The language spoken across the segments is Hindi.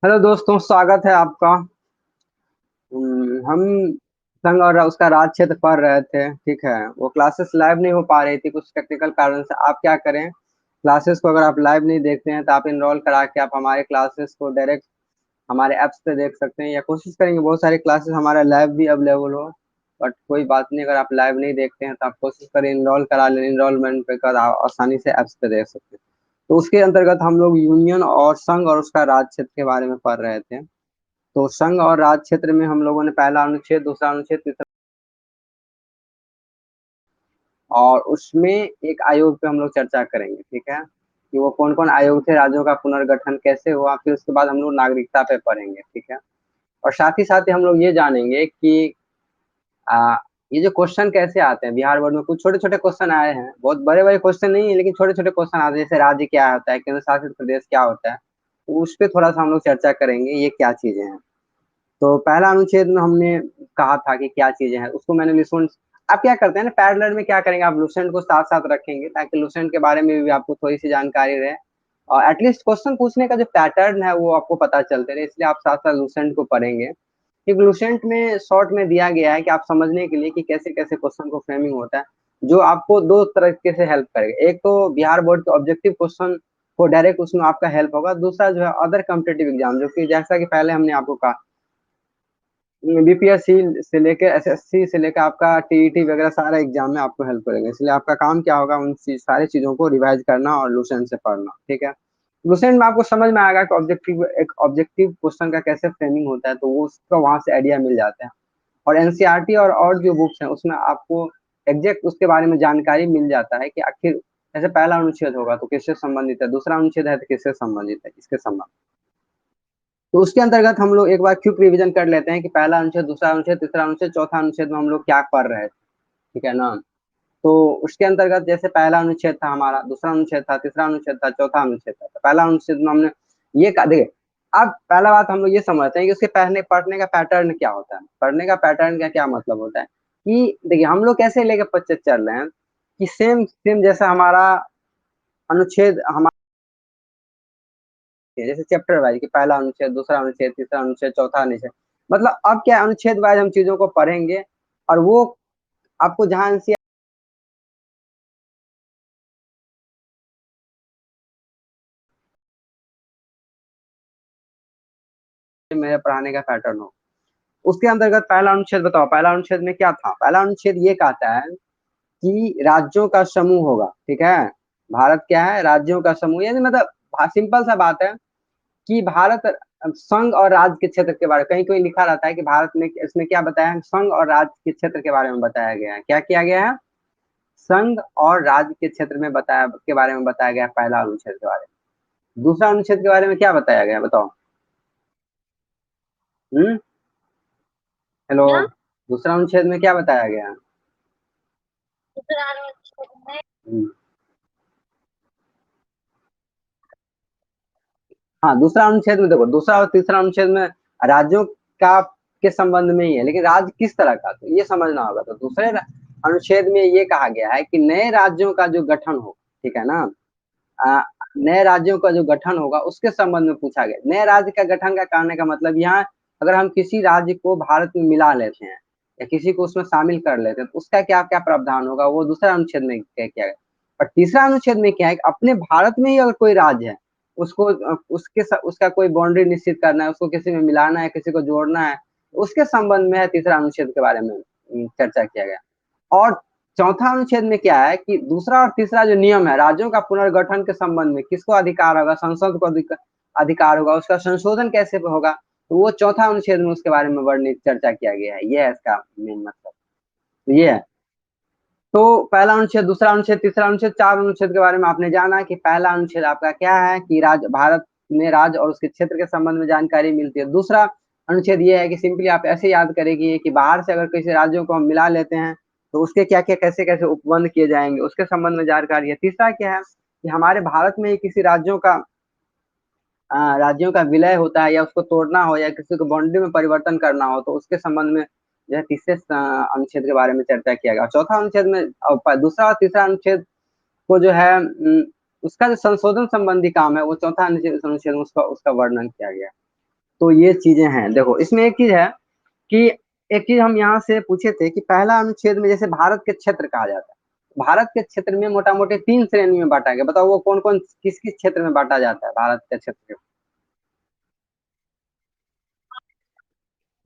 हेलो दोस्तों, स्वागत है आपका। हम संघ और उसका राज क्षेत्र पढ़ रहे थे। ठीक है, वो क्लासेस लाइव नहीं हो पा रही थी कुछ टेक्निकल कारण से। आप क्या करें, क्लासेस को अगर आप लाइव नहीं देखते हैं तो आप इनरोल करा के आप हमारे क्लासेस को डायरेक्ट हमारे ऐप्स पे देख सकते हैं, या कोशिश करेंगे बहुत सारे क्लासेस हमारा लाइव भी अवेलेबल हो। बट कोई बात नहीं, अगर आप लाइव नहीं देखते हैं तो आप कोशिश करें इनरोल करा लें। इनरोलमेंट पे कर आप आसानी से ऐप्स पे देख सकते हैं। तो उसके अंतर्गत हम लोग यूनियन और संघ और उसका राज क्षेत्र के बारे में पढ़ रहे थे। तो संघ और राज क्षेत्र में हम लोगों ने पहला अनुच्छेद, दूसरा अनुच्छेद, तीसरा, और उसमें एक आयोग पे हम लोग चर्चा करेंगे। ठीक है, कि वो कौन कौन आयोग थे, राज्यों का पुनर्गठन कैसे हुआ, फिर उसके बाद हम लोग नागरिकता पे पढ़ेंगे। ठीक है, और साथ ही साथ हम लोग ये जानेंगे कि आ, ये जो क्वेश्चन कैसे आते हैं बिहार बोर्ड में। कुछ छोटे छोटे क्वेश्चन आए हैं, बहुत बड़े बड़े क्वेश्चन नहीं है, लेकिन छोटे छोटे क्वेश्चन आते हैं। जैसे राज्य क्या होता है, केंद्र शासित प्रदेश क्या होता है, तो उस पर थोड़ा सा हम लोग चर्चा करेंगे, ये क्या चीजें हैं। तो पहला अनुच्छेद में हमने कहा था कि क्या चीजें हैं, उसको मैंने लुसेंट। आप क्या करते हैं ना, पैरेलल में क्या करेंगे, आप लुसेंट को साथ साथ रखेंगे ताकि लुसेंट के बारे में भी आपको थोड़ी सी जानकारी रहे, और एटलीस्ट क्वेश्चन पूछने का जो पैटर्न है वो आपको पता चलते रहे। इसलिए आप साथ साथ लुसेंट को पढ़ेंगे, क्योंकि लुसेंट में शॉर्ट में दिया गया है कि आप समझने के लिए कि कैसे कैसे क्वेश्चन को फ्रेमिंग होता है, जो आपको दो तरीके से हेल्प करेगा। एक तो बिहार बोर्ड के ऑब्जेक्टिव क्वेश्चन को डायरेक्ट उसमें आपका हेल्प होगा, दूसरा जो है अदर कॉम्पिटेटिव एग्जाम, जो कि जैसा कि पहले हमने आपको कहा, बीपीएससी से लेकर एसएससी से लेकर आपका टीईटी वगैरह सारा एग्जाम में आपको हेल्प करेंगे। इसलिए आपका काम क्या होगा, उन सारी चीजों को रिवाइज करना और लुसेंट से पढ़ना। ठीक है, लुसेंट में आपको समझ में आएगा कि ऑब्जेक्टिव, एक ऑब्जेक्टिव क्वेश्चन का कैसे फ्रेमिंग होता है, तो वो उसका वहां से आइडिया मिल जाता है। और एनसीईआरटी और जो बुक्स हैं उसमें आपको एग्जैक्ट उसके बारे में जानकारी मिल जाता है कि आखिर जैसे पहला अनुच्छेद होगा तो किससे संबंधित है, दूसरा अनुच्छेद है तो किससे संबंधित है, इसके संबंध। तो उसके अंतर्गत हम लोग एक बार क्विक रिवीजन कर लेते हैं कि पहला अनुच्छेद, दूसरा अनुच्छेद, तीसरा अनुच्छेद, चौथा अनुच्छेद में हम लोग क्या पढ़ रहे थे। ठीक है ना। तो उसके अंतर्गत जैसे पहला अनुच्छेद था हमारा, दूसरा अनुच्छेद था, तीसरा अनुच्छेद था, चौथा अनुच्छेद था। तो पहला अनुच्छेद में हमने ये कहा, देखिए, अब पहला बात हम लोग ये समझते हैं कि उसके पढ़ने पढ़ने का पैटर्न क्या होता है। पढ़ने का पैटर्न का क्या मतलब होता है कि देखिए, हम लोग कैसे लेके बच्चे चल रहे हैं कि सेम सेम जैसा हमारा अनुच्छेद हमारा, जैसे चैप्टर वाइज कि पहला अनुच्छेद, दूसरा अनुच्छेद, तीसरा अनुच्छेद, चौथा अनुच्छेद, मतलब अब क्या अनुच्छेद वाइज हम चीजों को पढ़ेंगे। और वो आपको जहां से मेरे पढ़ाने का पैटर्न हो, उसके अंतर्गत पहला अनुच्छेद बताओ, पहला अनुच्छेद में क्या था। पहला अनुच्छेद ये कहता है कि राज्यों का समूह होगा। ठीक है, भारत क्या है, राज्यों का समूह, यानी मतलब सिंपल सा बात है कि भारत संघ और राज्य के क्षेत्र के बारे में, कहीं कोई लिखा रहता है कि भारत में, इसमें क्या बताया है, संघ और राज्य के क्षेत्र के बारे में बताया गया है। क्या किया गया है, संघ और राज्य के क्षेत्र में बताया के बारे में बताया गया है, पहला अनुच्छेद के बारे में। दूसरा अनुच्छेद के बारे में क्या बताया गया है, बताओ। हम्म, हेलो। दूसरा अनुच्छेद में क्या बताया गया है। हम्म, हाँ, दूसरा अनुच्छेद में देखो, दूसरा और तीसरा अनुच्छेद में राज्यों का के संबंध में ही है, लेकिन राज्य किस तरह का, तो ये समझना होगा। तो दूसरे अनुच्छेद में ये कहा गया है कि नए राज्यों का जो गठन हो, ठीक है ना, अ, नए राज्यों का जो गठन होगा उसके संबंध में पूछा गया। नए राज्य का गठन का कहने का मतलब, यहाँ अगर हम किसी राज्य को भारत में मिला लेते हैं या किसी को उसमें शामिल कर लेते हैं तो उसका क्या क्या प्रावधान होगा, वो दूसरा अनुच्छेद में क्या किया गया। और तीसरा अनुच्छेद में क्या है कि अपने भारत में ही अगर कोई राज्य है, उसको उसका कोई बाउंड्री निश्चित करना है, उसको किसी में मिलाना है, किसी को जोड़ना है, उसके संबंध में है तीसरा अनुच्छेद के बारे में चर्चा किया गया। और चौथा अनुच्छेद में क्या है कि दूसरा और तीसरा जो नियम है, राज्यों का पुनर्गठन के संबंध में किसको अधिकार होगा, संसद को अधिकार होगा, उसका संशोधन कैसे होगा, तो वो चौथा अनुच्छेद में उसके बारे में वर्णित चर्चा किया गया है। ये है इसका मेन मतलब। तो ये है। तो पहला अनुच्छेद, दूसरा अनुच्छेद, तीसरा अनुच्छेद, चार अनुच्छेद के बारे में आपने जाना कि पहला अनुच्छेद आपका क्या है कि राज्य, भारत में राज्य और उसके क्षेत्र के संबंध में जानकारी मिलती है। दूसरा अनुच्छेद ये है कि सिंपली आप ऐसे याद करेंगे कि बाहर से अगर किसी राज्यों को हम मिला लेते हैं तो उसके क्या क्या कैसे कैसे उपबंध किए जाएंगे, उसके संबंध में जानकारी है। तीसरा क्या है कि हमारे भारत में ही किसी राज्यों का विलय होता है, या उसको तोड़ना हो, या किसी को बाउंड्री में परिवर्तन करना हो, तो उसके संबंध में जो है तीसरे अनुच्छेद के बारे में चर्चा किया गया। चौथा अनुच्छेद में दूसरा और तीसरा अनुच्छेद को जो है उसका जो संशोधन संबंधी काम है वो चौथा अनुच्छेद अनुच्छेद में उसका उसका वर्णन किया गया। तो ये चीजें हैं। देखो इसमें एक चीज है कि एक चीज हम यहाँ से पूछे थे कि पहला अनुच्छेद में जैसे भारत के क्षेत्र कहा जाता है, भारत के क्षेत्र में मोटा मोटी 3 श्रेणी में बांटा गया। बताओ वो कौन कौन किस किस क्षेत्र में बांटा जाता है भारत के क्षेत्र को?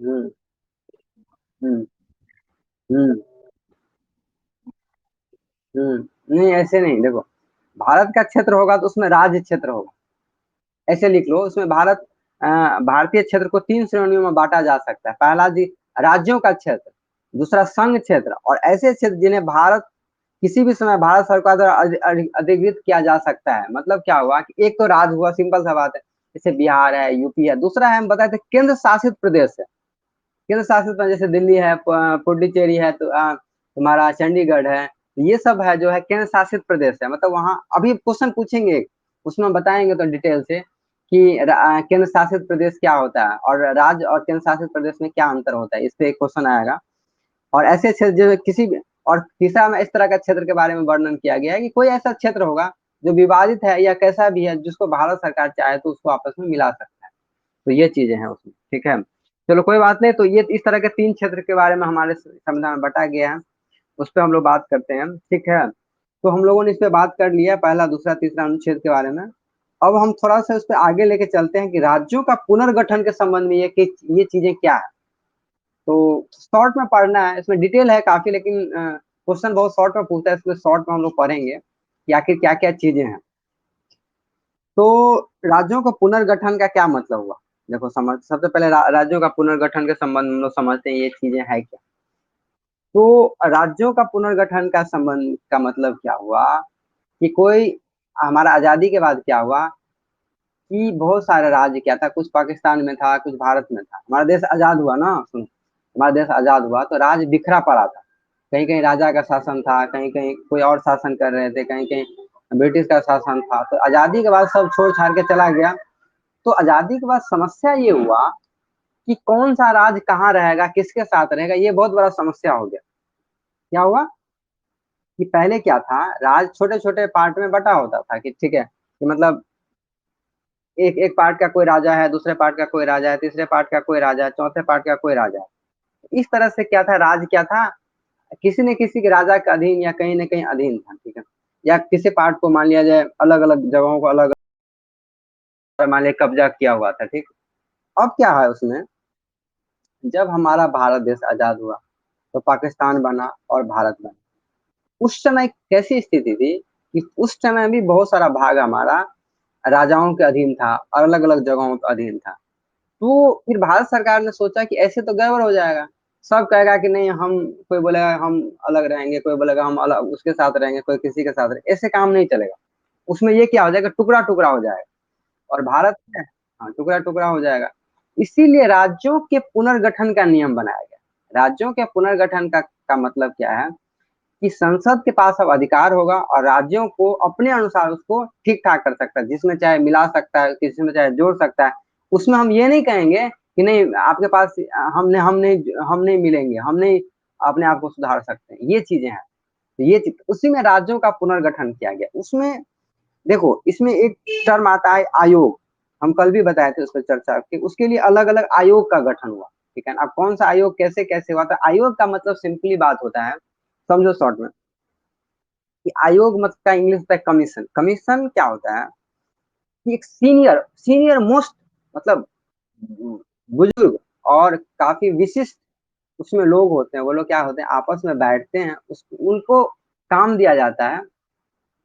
हम्म। हम्म। हम्म। नहीं ऐसे नहीं, देखो भारत का क्षेत्र होगा तो उसमें राज्य क्षेत्र होगा, ऐसे लिख लो उसमें भारत भारतीय क्षेत्र को 3 श्रेणियों में बांटा जा सकता है। पहला जी राज्यों का क्षेत्र, दूसरा संघ क्षेत्र, और ऐसे क्षेत्र जिन्हें भारत किसी भी समय भारत सरकार द्वारा अधिकृत किया जा सकता है। मतलब क्या हुआ कि एक तो राज्य हुआ, सिंपल सा बात है, जैसे बिहार है, यूपी है। दूसरा है हम बताए थे केंद्र शासित प्रदेश है, केंद्र शासित प्रदेश जैसे दिल्ली है, पुडुचेरी है, तो तुम्हारा चंडीगढ़ है, ये सब है जो है केंद्र शासित प्रदेश है। मतलब वहाँ अभी क्वेश्चन पूछेंगे, उसमें बताएंगे तो डिटेल से कि केंद्र शासित प्रदेश क्या होता है और राज्य और केंद्र शासित प्रदेश में क्या अंतर होता है, इस पे एक क्वेश्चन आएगा। और ऐसे क्षेत्र जो किसी भी, और तीसरा में इस तरह का क्षेत्र के बारे में वर्णन किया गया है कि कोई ऐसा क्षेत्र होगा जो विवादित है या कैसा भी है, जिसको भारत सरकार चाहे तो उसको आपस में मिला सकता है। तो ये चीजें हैं उसमें, ठीक है। चलो कोई बात नहीं, तो ये इस तरह के 3 क्षेत्र के बारे में हमारे संविधान में बटा गया है, उस पर हम लोग बात करते हैं, ठीक है। तो हम लोगों ने इस पे बात कर लिया पहला दूसरा तीसरा अनुच्छेद के बारे में। अब हम थोड़ा सा उस पर आगे लेके चलते हैं कि राज्यों का पुनर्गठन के संबंध में ये चीजें क्या है। तो शॉर्ट में पढ़ना है, इसमें डिटेल है काफी, लेकिन क्वेश्चन बहुत शॉर्ट में पूछता है, इसमें शॉर्ट में हम लोग पढ़ेंगे कि आखिर क्या क्या चीजें हैं। तो राज्यों का पुनर्गठन का क्या मतलब हुआ? देखो समझ, सबसे पहले राज्यों का पुनर्गठन के संबंध में हम लोग समझते हैं ये चीजें है क्या। तो राज्यों का पुनर्गठन का संबंध का मतलब क्या हुआ कि कोई, हमारा आजादी के बाद क्या हुआ कि बहुत सारे राज्य क्या था, कुछ पाकिस्तान में था, कुछ भारत में था। हमारा देश आजाद हुआ ना, सुन, हमारा देश आजाद हुआ तो राज्य बिखरा पड़ा था। कहीं कहीं राजा का शासन था, कहीं कहीं कोई और शासन कर रहे थे, कहीं कहीं ब्रिटिश का शासन था। तो आजादी के बाद सब छोड़ छाड़ के चला गया। तो आजादी के बाद समस्या ये हुआ कि कौन सा राज्य कहाँ रहेगा, किसके साथ रहेगा, ये बहुत बड़ा समस्या हो गया। क्या हुआ कि पहले क्या था, राज्य छोटे छोटे पार्ट में बटा होता था कि ठीक है, कि मतलब एक एक पार्ट का कोई राजा है, दूसरे पार्ट का कोई राजा है, तीसरे पार्ट का कोई राजा है, चौथे पार्ट का कोई राजा है। इस तरह से क्या था, राज्य क्या था, किसी न किसी के राजा के अधीन या कहीं न कहीं अधीन था, ठीक है। या किसी पार्ट को मान लिया जाए, अलग अलग जगहों को अलग मान लिया कब्जा किया हुआ था, ठीक। अब क्या है उसमें, जब हमारा भारत देश आजाद हुआ तो पाकिस्तान बना और भारत बना। उस समय कैसी स्थिति थी कि उस समय भी बहुत सारा भाग हमारा राजाओं के अधीन था और अलग अलग जगहों के अधीन था। तो फिर भारत सरकार ने सोचा कि ऐसे तो गड़बड़ हो जाएगा, सब कहेगा कि नहीं हम, कोई बोलेगा हम अलग रहेंगे, कोई बोलेगा हम अलग उसके साथ रहेंगे, कोई किसी के साथ रहेंगे, ऐसे काम नहीं चलेगा। उसमें ये क्या हो जाएगा, टुकड़ा टुकड़ा हो जाएगा। और भारत में, हाँ, टुकड़ा टुकड़ा हो जाएगा। इसीलिए राज्यों के पुनर्गठन का नियम बनाया गया। राज्यों के पुनर्गठन का मतलब क्या है कि संसद के पास अब अधिकार होगा और राज्यों को अपने अनुसार उसको ठीक ठाक कर सकता है, जिसमें चाहे मिला सकता है, किसी में चाहे जोड़ सकता है। उसमें हम ये नहीं कहेंगे कि नहीं आपके पास, हम नहीं मिलेंगे, हम नहीं अपने आप को सुधार सकते हैं, ये चीजें हैं। तो ये चीज, उसी में राज्यों का पुनर्गठन किया गया। उसमें देखो इसमें एक टर्म आता है आयोग, हम कल भी बताए थे उस पर चर्चा कि उसके लिए अलग अलग आयोग का गठन हुआ, ठीक है। अब कौन सा आयोग कैसे कैसे हुआ था, आयोग का मतलब सिंपली बात होता है, समझो शॉर्ट में, कि आयोग मतलब का इंग्लिश होता है कमीशन। कमीशन क्या होता है कि एक सीनियर सीनियर मोस्ट, मतलब बुजुर्ग और काफी विशिष्ट उसमें लोग होते हैं। वो लोग क्या होते हैं, आपस में बैठते हैं, उनको काम दिया जाता है।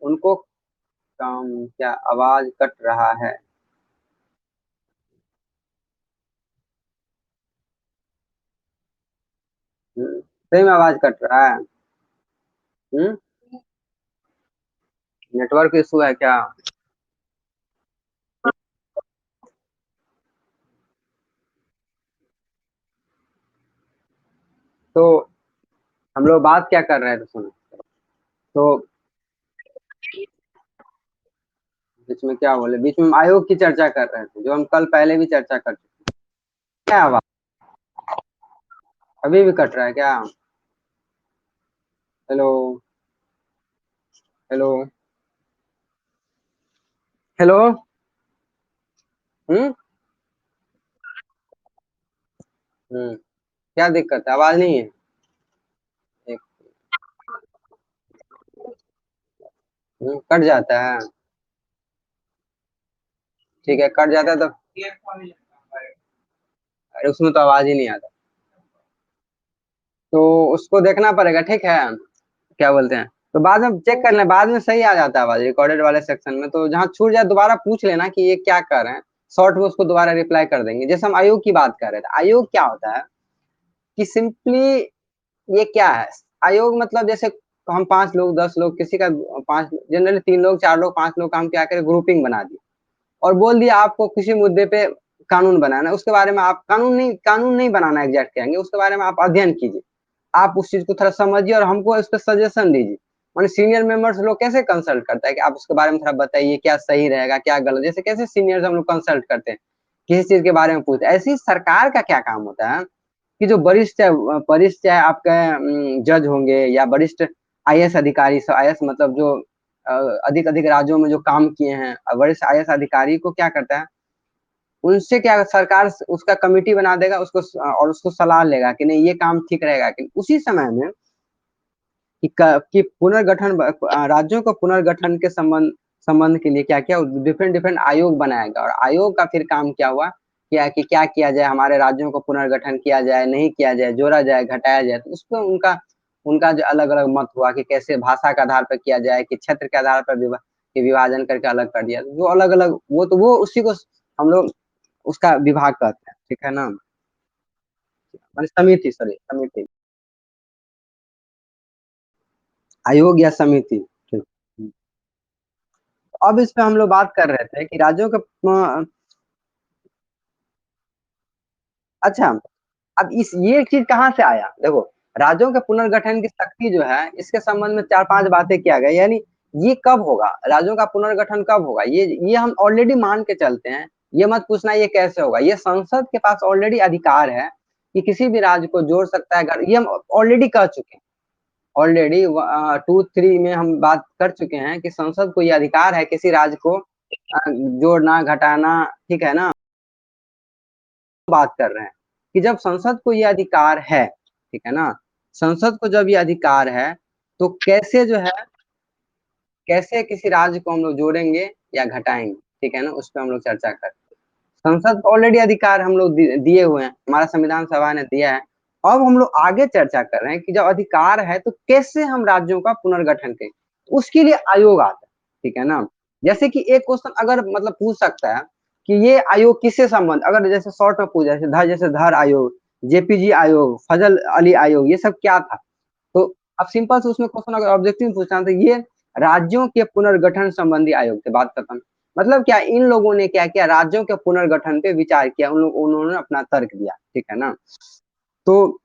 उनको काम, क्या आवाज कट रहा है? सही में आवाज कट रहा है। हम्म। नेटवर्क इशू है क्या? तो हम लोग बात क्या कर रहे थे, सुनो। तो बीच में क्या बोले, बीच में हम आयोग की चर्चा कर रहे थे, जो हम कल पहले भी चर्चा कर चुके हैं। क्या आवाज अभी भी कट रहा है क्या? हेलो? हेलो? हेलो? हम्म। क्या दिक्कत है, आवाज नहीं है? एक कट जाता है। ठीक है, कट जाता है तो अरे उसमें तो आवाज ही नहीं आता। तो उसको देखना पड़ेगा, ठीक है। क्या बोलते हैं, तो बाद में चेक कर लें, बाद में सही आ जाता है आवाज रिकॉर्डेड वाले सेक्शन में। तो जहाँ छूट जाए दोबारा पूछ लेना कि ये क्या कर रहे हैं, शॉर्ट में उसको दोबारा रिप्लाई कर देंगे। जैसे हम आयोग की बात कर रहे थे, आयोग क्या होता है कि सिंपली ये क्या है, आयोग मतलब जैसे हम 5 लोग 10 लोग किसी का, पांच जनरली 3 लोग 4 लोग 5 लोग का हम क्या करें, ग्रुपिंग बना दिए और बोल दिया आपको किसी मुद्दे पे कानून बनाना है, उसके बारे में आप कानून नहीं बनाना एग्जैक्ट कहेंगे, उसके बारे में आप अध्ययन कीजिए, आप उस चीज को थोड़ा समझिए और हमको इस पर सजेशन दीजिए। माने सीनियर मेंबर्स लोग कैसे कंसल्ट करता है कि आप उसके बारे में थोड़ा बताइए क्या सही रहेगा क्या गलत, जैसे कैसे सीनियर्स हम लोग कंसल्ट करते हैं किसी चीज के बारे में पूछते हैं, ऐसे ही सरकार का क्या काम होता है कि जो वरिष्ठ है, वरिष्ठ चाहे आपके जज होंगे या वरिष्ठ आईएएस अधिकारी, आईएएस मतलब जो अ, अधिक अधिक राज्यों में जो काम किए हैं, वरिष्ठ आईएएस अधिकारी को क्या करता है, उनसे क्या सरकार उसका कमेटी बना देगा उसको, और उसको सलाह लेगा कि नहीं ये काम ठीक रहेगा कि उसी समय में कि पुनर्गठन राज्यों को पुनर्गठन के संबंध संबंध के लिए क्या किया, डिफरेंट डिफरेंट आयोग बनाएगा और आयोग का फिर काम क्या हुआ, क्या किया जाए, हमारे राज्यों को पुनर्गठन किया जाए नहीं किया जाए, जोड़ा जाए घटाया जाए, तो उसमें उनका उनका जो अलग अलग मत हुआ कि कैसे भाषा के आधार पर किया जाए कि क्षेत्र के आधार पर विभाजन करके अलग कर दिया, जो अलग अलग वो उसी को हम लोग उसका विभाग कहते हैं, ठीक है ना, माने समिति, सॉरी समिति, आयोग या समिति, ठीक। अब इस पे हम लोग बात कर रहे थे कि राज्यों के अच्छा, अब इस ये चीज कहाँ से आया, देखो राज्यों के पुनर्गठन की शक्ति जो है इसके संबंध में 4-5 बातें किया गया, यानी ये कब होगा, राज्यों का पुनर्गठन कब होगा, ये हम ऑलरेडी मान के चलते हैं। ये मत पूछना ये कैसे होगा, ये संसद के पास ऑलरेडी अधिकार है कि किसी भी राज्य को जोड़ सकता है, ये हम ऑलरेडी कह चुके हैं। ऑलरेडी 2-3 में हम बात कर चुके हैं कि संसद को ये अधिकार है किसी राज्य को जोड़ना घटाना, ठीक है ना, बात कर रहे हैं कि जब संसद को ये अधिकार है, ठीक है ना, संसद को जब ये अधिकार है तो कैसे जो है, कैसे किसी राज्य को हम लोग जोड़ेंगे या घटाएंगे, ठीक है ना, उस पर हम लोग चर्चा कर, संसद को ऑलरेडी अधिकार हम लोग दिए हुए हैं, हमारा संविधान सभा ने दिया है। अब हम लोग आगे चर्चा कर रहे हैं कि जब अधिकार है तो कैसे हम राज्यों का पुनर्गठन करें, उसके लिए आयोग आता है, ठीक है ना। जैसे कि एक क्वेश्चन अगर मतलब पूछ सकता है कि ये आयोग किससे संबंध, अगर जैसे शॉर्ट में पूछा जैसे धर आयोग, जेपीजी आयोग, फजल अली आयोग, ये सब क्या था, तो अब सिंपल से उसमें क्वेश्चन अगर ऑब्जेक्टिव पूछना तो ये राज्यों के पुनर्गठन संबंधी आयोग थे, बात खत्म। मतलब क्या इन लोगों ने क्या किया, राज्यों के पुनर्गठन पे विचार किया, उन्होंने अपना तर्क दिया, ठीक है ना। तो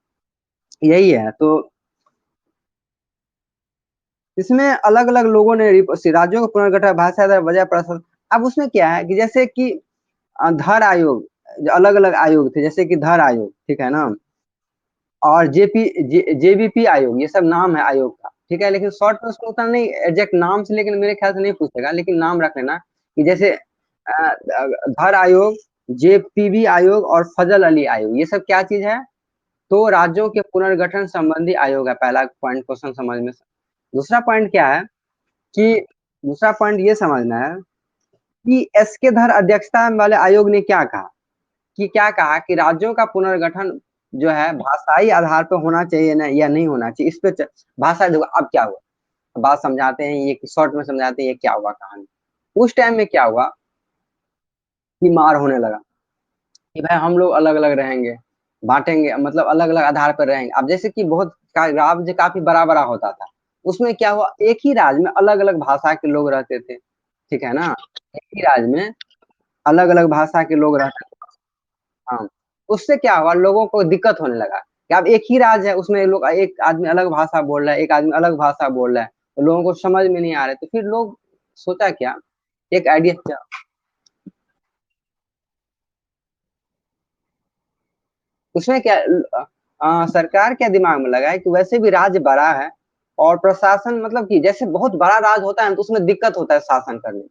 यही है, तो इसमें अलग अलग लोगों ने राज्यों का पुनर्गठन भाषा दर वजह प्रश्न। अब उसमें क्या है कि जैसे कि धर आयोग, अलग अलग आयोग थे जैसे कि धर आयोग, ठीक है ना, और जेबीपी आयोग, ये सब नाम है आयोग का, ठीक है, लेकिन शॉर्ट में उसको उतना नहीं एग्जैक्ट नाम से, लेकिन मेरे ख्याल से नहीं पूछेगा, लेकिन नाम रख लेना कि जैसे धर आयोग, जेपीबी आयोग और फजल अली आयोग, ये सब क्या चीज है, तो राज्यों के पुनर्गठन संबंधी आयोग है, पहला पॉइंट क्वेश्चन समझ में। दूसरा पॉइंट क्या है कि दूसरा पॉइंट ये समझना है कि एस के धर अध्यक्षता वाले आयोग ने क्या कहा, कि क्या कहा कि राज्यों का पुनर्गठन जो है भाषाई आधार पर होना चाहिए ना या नहीं होना चाहिए, इस पे भाषा देखो अब क्या हुआ, बात समझाते हैं, ये शॉर्ट में समझाते हैं ये क्या हुआ कहानी। उस टाइम में क्या हुआ कि मार होने लगा कि भाई हम लोग अलग अलग रहेंगे, बांटेंगे, मतलब अलग अलग आधार पर रहेंगे। अब जैसे कि बहुत राज्य काफी बड़ा बड़ा होता था, उसमें क्या हुआ, एक ही राज्य में अलग अलग भाषा के लोग रहते थे, ठीक है ना, एक ही राज्य में अलग अलग भाषा के लोग रहते थे। हाँ, उससे क्या हुआ, लोगों को दिक्कत होने लगा कि अब एक ही राज्य है, उसमें लोग एक आदमी अलग भाषा बोल रहा है, एक आदमी अलग भाषा बोल रहा है, तो लोगों को समझ में नहीं आ रहा है, तो फिर लोग सोचा क्या, एक आइडिया, उसमें क्या सरकार क्या दिमाग में लगा है कि वैसे भी राज्य बड़ा है और प्रशासन मतलब कि जैसे बहुत बड़ा राज्य होता है तो उसमें दिक्कत होता है शासन करने में।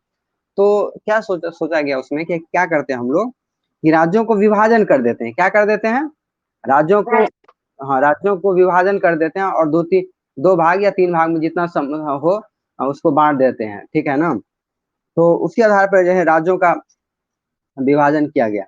तो क्या सोचा गया उसमें कि क्या करते हैं हम लोग कि राज्यों को विभाजन कर देते हैं, क्या कर देते हैं, राज्यों को, हाँ राज्यों को विभाजन कर देते हैं और दो भाग या तीन भाग में जितना हो उसको बांट देते हैं, ठीक है ना। तो उसके आधार पर जो है राज्यों का विभाजन किया गया।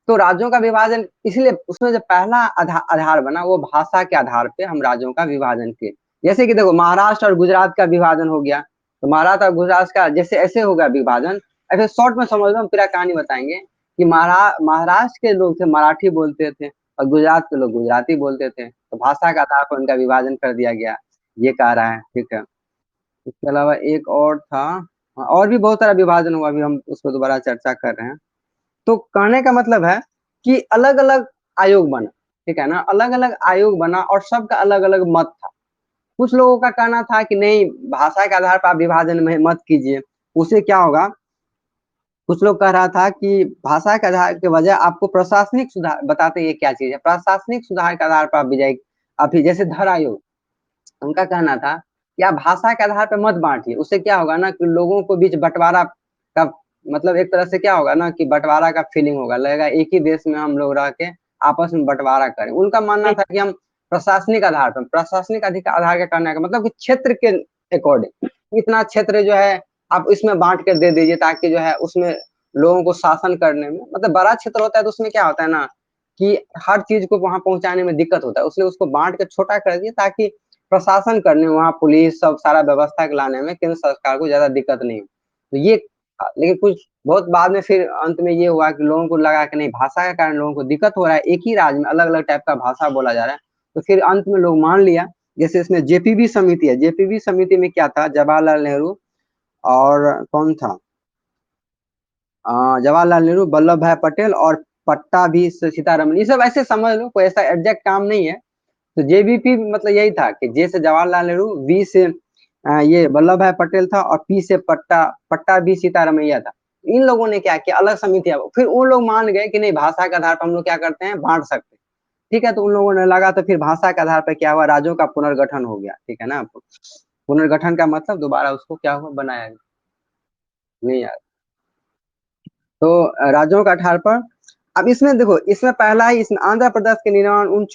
तो राज्यों का विभाजन इसलिए उसमें जो पहला आधार बना वो भाषा के आधार पे हम राज्यों का विभाजन किए। जैसे कि देखो महाराष्ट्र और गुजरात का विभाजन हो गया, तो महाराष्ट्र और गुजरात का जैसे ऐसे हो गया विभाजन। ऐसे शॉर्ट में समझ लो, हम पूरा कहानी बताएंगे कि महाराष्ट्र के लोग थे मराठी बोलते थे और गुजरात के लोग गुजराती बोलते थे, तो भाषा के आधार पर उनका विभाजन कर दिया गया, ये कह रहा है, ठीक है। इसके अलावा एक और था, हाँ, और भी बहुत सारा विभाजन हुआ, अभी हम उसको दोबारा चर्चा कर रहे हैं। तो कहने का मतलब है कि अलग अलग आयोग बना, ठीक है ना, अलग अलग आयोग बना और सबका अलग अलग मत था। कुछ लोगों का कहना था कि नहीं, भाषा के आधार पर आप विभाजन में मत कीजिए, उससे क्या होगा। कुछ लोग कह रहा था कि भाषा के आधार के वजह आपको प्रशासनिक सुधार बताते, ये क्या चीज है, प्रशासनिक सुधार के आधार पर आप विजय, अभी जैसे धर आयोग, उनका कहना था कि आप भाषा के आधार पर मत बांटिए, उससे क्या होगा ना कि लोगों को बीच बंटवारा का मतलब एक तरह से क्या होगा ना कि बंटवारा का फीलिंग होगा, लगेगा एक ही देश में हम लोग रह के आपस में बंटवारा करें। उनका मानना था कि हम प्रशासनिक आधार पर, प्रशासनिक अधिकार आधार के करने का मतलब कि क्षेत्र के अकॉर्डिंग इतना क्षेत्र जो है आप इसमें बांट के दे दीजिए, ताकि जो है उसमें लोगों को शासन करने में, मतलब बड़ा क्षेत्र होता है तो उसमें क्या होता है ना कि हर चीज को वहां पहुंचाने में दिक्कत होता है, उसलिए उसको बांट के छोटा कर दिए ताकि प्रशासन करने, वहाँ पुलिस सब सारा व्यवस्था लाने में केंद्र सरकार को ज्यादा दिक्कत नहीं हो। तो ये लेकिन कुछ बहुत बाद में फिर अंत में ये हुआ कि लोगों को लगा कि नहीं, भाषा के कारण लोगों को दिक्कत हो रहा है, एक ही राज्य में अलग अलग टाइप का भाषा बोला जा रहा है, तो फिर अंत में लोग मान लिया। जैसे इसमें जेपीबी समिति है, जेपीबी समिति में क्या था, जवाहरलाल नेहरू और कौन था, जवाहरलाल नेहरू, वल्लभ भाई पटेल और पट्टाभी सीतारमन, ये सब ऐसे समझ लो, कोई ऐसा एग्जैक्ट काम नहीं है। तो जेबीपी मतलब यही था कि जे से जवाहरलाल नेहरू, वी से ये वल्लभ भाई पटेल था और पी से पट्टा भी सीतारमैया था। इन लोगों ने क्या किया, अलग समितियां, फिर उन लोग मान गए कि नहीं, भाषा के आधार पर हम लोग क्या करते हैं, बांट सकते हैं, ठीक है। तो उन लोगों ने लगा, तो फिर भाषा के आधार पर क्या हुआ, राज्यों का पुनर्गठन हो गया, ठीक है ना। पुनर्गठन का मतलब दोबारा उसको क्या हुआ, बनाया गया, नहीं यार। तो राज्यों के आधार पर, अब इसमें देखो, इसमें पहला ही, इसमें आंध्र प्रदेश के निर्माण उन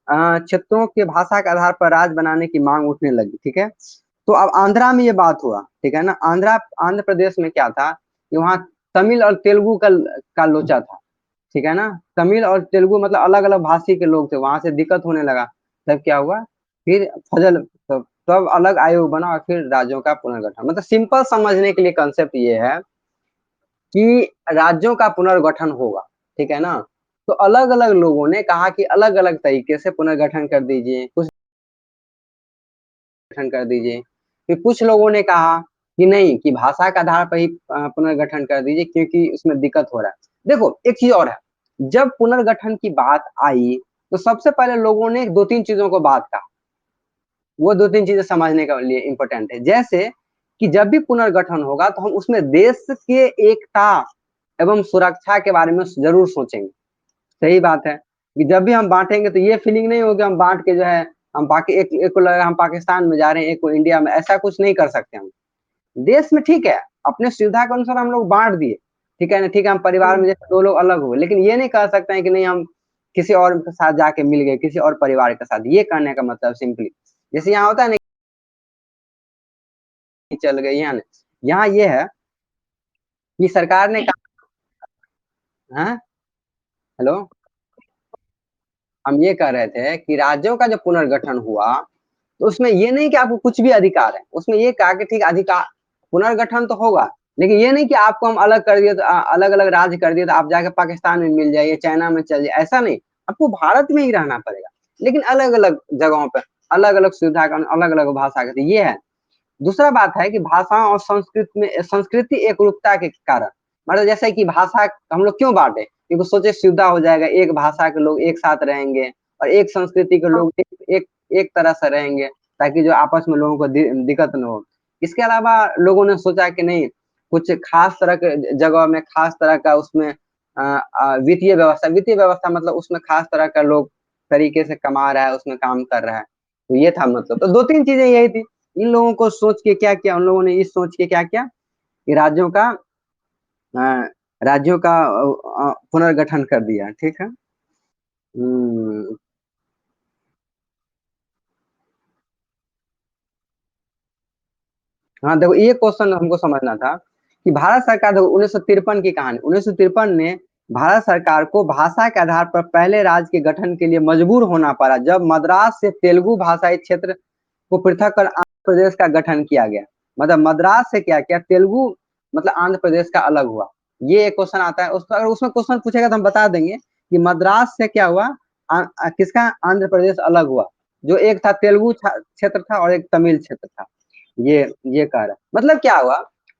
क्षेत्रों के भाषा के आधार पर राज्य बनाने की मांग उठने लगी, ठीक है। तो अब आंध्रा में ये बात हुआ, ठीक है ना। आंध्र प्रदेश में क्या था कि वहाँ तमिल और तेलुगु का लोचा था, ठीक है ना। तमिल और तेलुगु मतलब अलग अलग भाषी के लोग थे, वहां से दिक्कत होने लगा। तब क्या हुआ, फिर फजल, तब अलग आयोग बना और फिर राज्यों का पुनर्गठन। मतलब सिंपल समझने के लिए कंसेप्ट ये है कि राज्यों का पुनर्गठन होगा, ठीक है ना। तो अलग अलग लोगों ने कहा कि अलग अलग तरीके से पुनर्गठन कर दीजिए, कुछ गठन कर दीजिए। फिर कुछ लोगों ने कहा कि नहीं, कि भाषा के आधार पर ही पुनर्गठन कर दीजिए क्योंकि उसमें दिक्कत हो रहा है। देखो एक चीज और है, जब पुनर्गठन की बात आई तो सबसे पहले लोगों ने दो तीन चीजों को बात कहा, वो दो तीन चीजें समझने के लिए इंपॉर्टेंट है। जैसे कि जब भी पुनर्गठन होगा तो हम उसमें देश के एकता एवं सुरक्षा के बारे में जरूर सोचेंगे। सही बात है कि जब भी हम बांटेंगे तो ये फीलिंग नहीं होगी हम बांट के जो है हम बाकी एक को लगा हम पाकिस्तान में जा रहे हैं, एक को इंडिया में, ऐसा कुछ नहीं कर सकते हम। देश में ठीक है, अपने सुविधा के अनुसार हम लोग बांट दिए, ठीक है ना, ठीक है, हम परिवार में जैसे दो लोग अलग हुए, लेकिन ये नहीं कह सकते हैं कि नहीं हम किसी और के साथ जाके मिल गए, किसी और परिवार के साथ। ये कहने का मतलब सिंपली, जैसे यहाँ होता है ना, चल गए यहाँ, यहाँ ये है कि सरकार ने कहा, हाँ हेलो, हम ये कह रहे थे कि राज्यों का जो पुनर्गठन हुआ तो उसमें ये नहीं कि आपको कुछ भी अधिकार है, उसमें ये कहा कि ठीक अधिकार, पुनर्गठन तो होगा, लेकिन ये नहीं कि आपको हम अलग कर दिए, तो अलग अलग राज्य कर दिए तो आप जाके पाकिस्तान में मिल जाइए, चाइना में चल जाए, ऐसा नहीं। आपको भारत में ही रहना पड़ेगा, लेकिन अलग अलग जगहों पर अलग अलग सुविधा का, अलग अलग भाषा का, ये है। दूसरा बात है कि भाषा और संस्कृति एकरूपता के कारण, मतलब जैसे कि भाषा हम लोग क्यों बांटे, क्योंकि सोचे सुविधा हो जाएगा, एक भाषा के लोग एक साथ रहेंगे और एक संस्कृति के लोग एक तरह से रहेंगे, ताकि जो आपस में लोगों को दिक्कत न हो। इसके अलावा लोगों ने सोचा कि नहीं, कुछ खास तरह के जगह में खास तरह का उसमें वित्तीय व्यवस्था मतलब उसमें खास तरह का लोग तरीके से कमा रहा है, उसमें काम कर रहा है। तो ये था मतलब, तो दो तीन चीजें यही थी। इन लोगों को सोच के क्या किया, उन लोगों ने इस सोच के क्या किया कि अ, राज्यों का पुनर्गठन कर दिया, ठीक है। हम्म। हाँ देखो, ये क्वेश्चन हमको समझना था कि भारत सरकार, देखो 1953 की कहानी, 1953 में भारत सरकार को भाषा के आधार पर पहले राज्य के गठन के लिए मजबूर होना पड़ा, जब मद्रास से तेलुगु भाषाई क्षेत्र को पृथक कर आंध्र प्रदेश का गठन किया गया। मतलब मद्रास से क्या किया, तेलुगु मतलब आंध्र प्रदेश का अलग हुआ। ये एक क्वेश्चन आता है, उसका अगर उसमें क्वेश्चन पूछेगा तो हम बता देंगे कि मद्रास से क्या हुआ, किसका, आंध्र प्रदेश अलग हुआ। जो एक था तेलुगु क्षेत्र था और एक तमिल क्षेत्र था। ये ये कह रहा है, मतलब क्या हुआ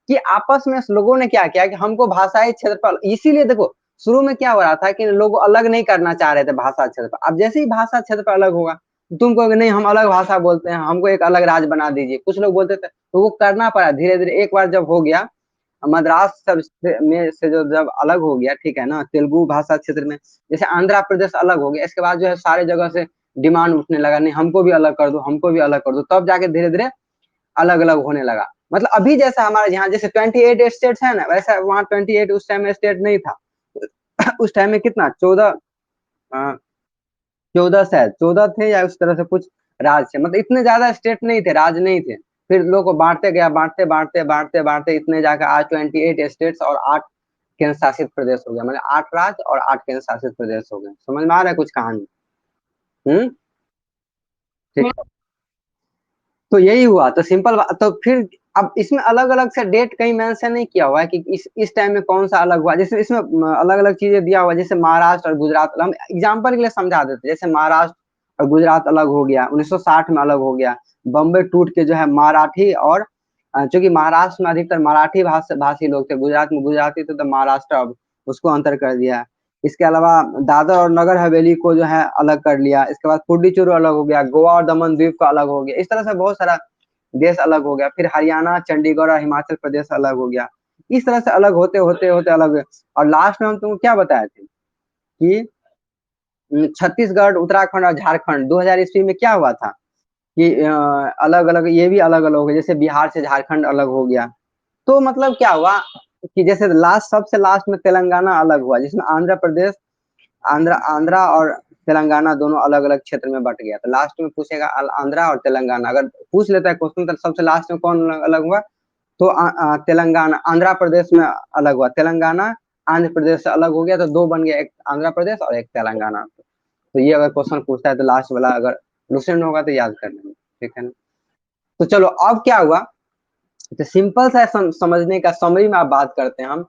कि आपस में लोगों ने क्या किया कि हमको भाषाई क्षेत्र पर, इसीलिए देखो शुरू में क्या हो रहा था कि लोग अलग नहीं करना चाह रहे थे भाषा क्षेत्र पर। अब जैसे ही भाषा क्षेत्र पर अलग होगा, तुम कहोगे नहीं हम अलग भाषा बोलते हैं, हमको एक अलग राज्य बना दीजिए, कुछ लोग बोलते थे, तो वो करना पड़ा धीरे धीरे। एक बार जब हो गया, मद्रास सब में से जो जब अलग हो गया, ठीक है ना, तेलुगु भाषा क्षेत्र में, जैसे आंध्र प्रदेश अलग हो गया, इसके बाद जो है सारे जगह से डिमांड उठने लगा, नहीं हमको भी अलग कर दो, हमको भी अलग कर दो, तब जाके धीरे धीरे अलग अलग होने लगा। मतलब अभी जैसा हमारे यहाँ जैसे 28 स्टेट्स है ना, वैसा वहाँ 28 उस टाइम में स्टेट नहीं था। उस टाइम में कितना, 14, 14 शायद 14 थे या उस तरह से कुछ राज्य थे। मतलब इतने ज्यादा स्टेट नहीं थे, राज्य नहीं थे। फिर लोग को बांटते गया, बांटते बांटते बांटते बांटते इतने जाकर आज 28 स्टेट्स और 8 केंद्र शासित प्रदेश हो गया। मतलब 8 राज्य और 8 केंद्र शासित प्रदेश हो गए। समझ में आ रहा है कुछ कहानी? हम्म। ठीक। तो यही हुआ, तो सिंपल बात तो फिर, अब इसमें अलग अलग से डेट कहीं मेंशन नहीं किया हुआ है कि इस टाइम में कौन सा अलग हुआ। जैसे इसमें अलग अलग चीजें दिया हुआ है, जैसे महाराष्ट्र और गुजरात, हम एग्जाम्पल के लिए समझा देते हैं। जैसे महाराष्ट्र और गुजरात अलग हो गया, 1960 में अलग हो गया। बम्बई टूट के जो है मराठी और, चूंकि महाराष्ट्र में अधिकतर मराठी भाषी लोग थे, गुजरात में गुजराती थे, तो महाराष्ट्र अब उसको अंतर कर दिया। इसके अलावा दादर और नगर हवेली को जो है अलग कर लिया। इसके बाद पुडुचेरी अलग हो गया, गोवा और दमन द्वीप का अलग हो गया। इस तरह से बहुत सारा देश अलग हो गया। फिर हरियाणा, चंडीगढ़ और हिमाचल प्रदेश अलग हो गया। इस तरह से अलग होते होते होते अलग। और लास्ट में हम तुमको क्या बताए थे कि छत्तीसगढ़, उत्तराखंड और झारखंड 2000 ईस्वी में क्या हुआ था कि अलग अलग, ये भी अलग अलग हो गए। जैसे बिहार से झारखंड अलग हो गया। तो मतलब क्या हुआ कि जैसे लास्ट, सबसे लास्ट में तेलंगाना अलग हुआ, जिसमें आंध्र प्रदेश, आंध्रा और तेलंगाना दोनों अलग अलग क्षेत्र में बट गया। तो लास्ट में पूछेगा आंध्रा और तेलंगाना, अगर पूछ लेता है क्वेश्चन तो सबसे लास्ट में कौन अलग हुआ, तो तेलंगाना, आंध्र प्रदेश में अलग हुआ। तेलंगाना आंध्र प्रदेश से अलग हो गया, तो दो बन गया, एक आंध्र प्रदेश और एक तेलंगाना। तो ये अगर क्वेश्चन पूछता है तो लास्ट वाला अगर लूसेंट होगा तो याद कर लेंगे, ठीक है ना। तो चलो अब क्या हुआ, तो सिंपल सा समझने का समरी में आप बात करते हैं हम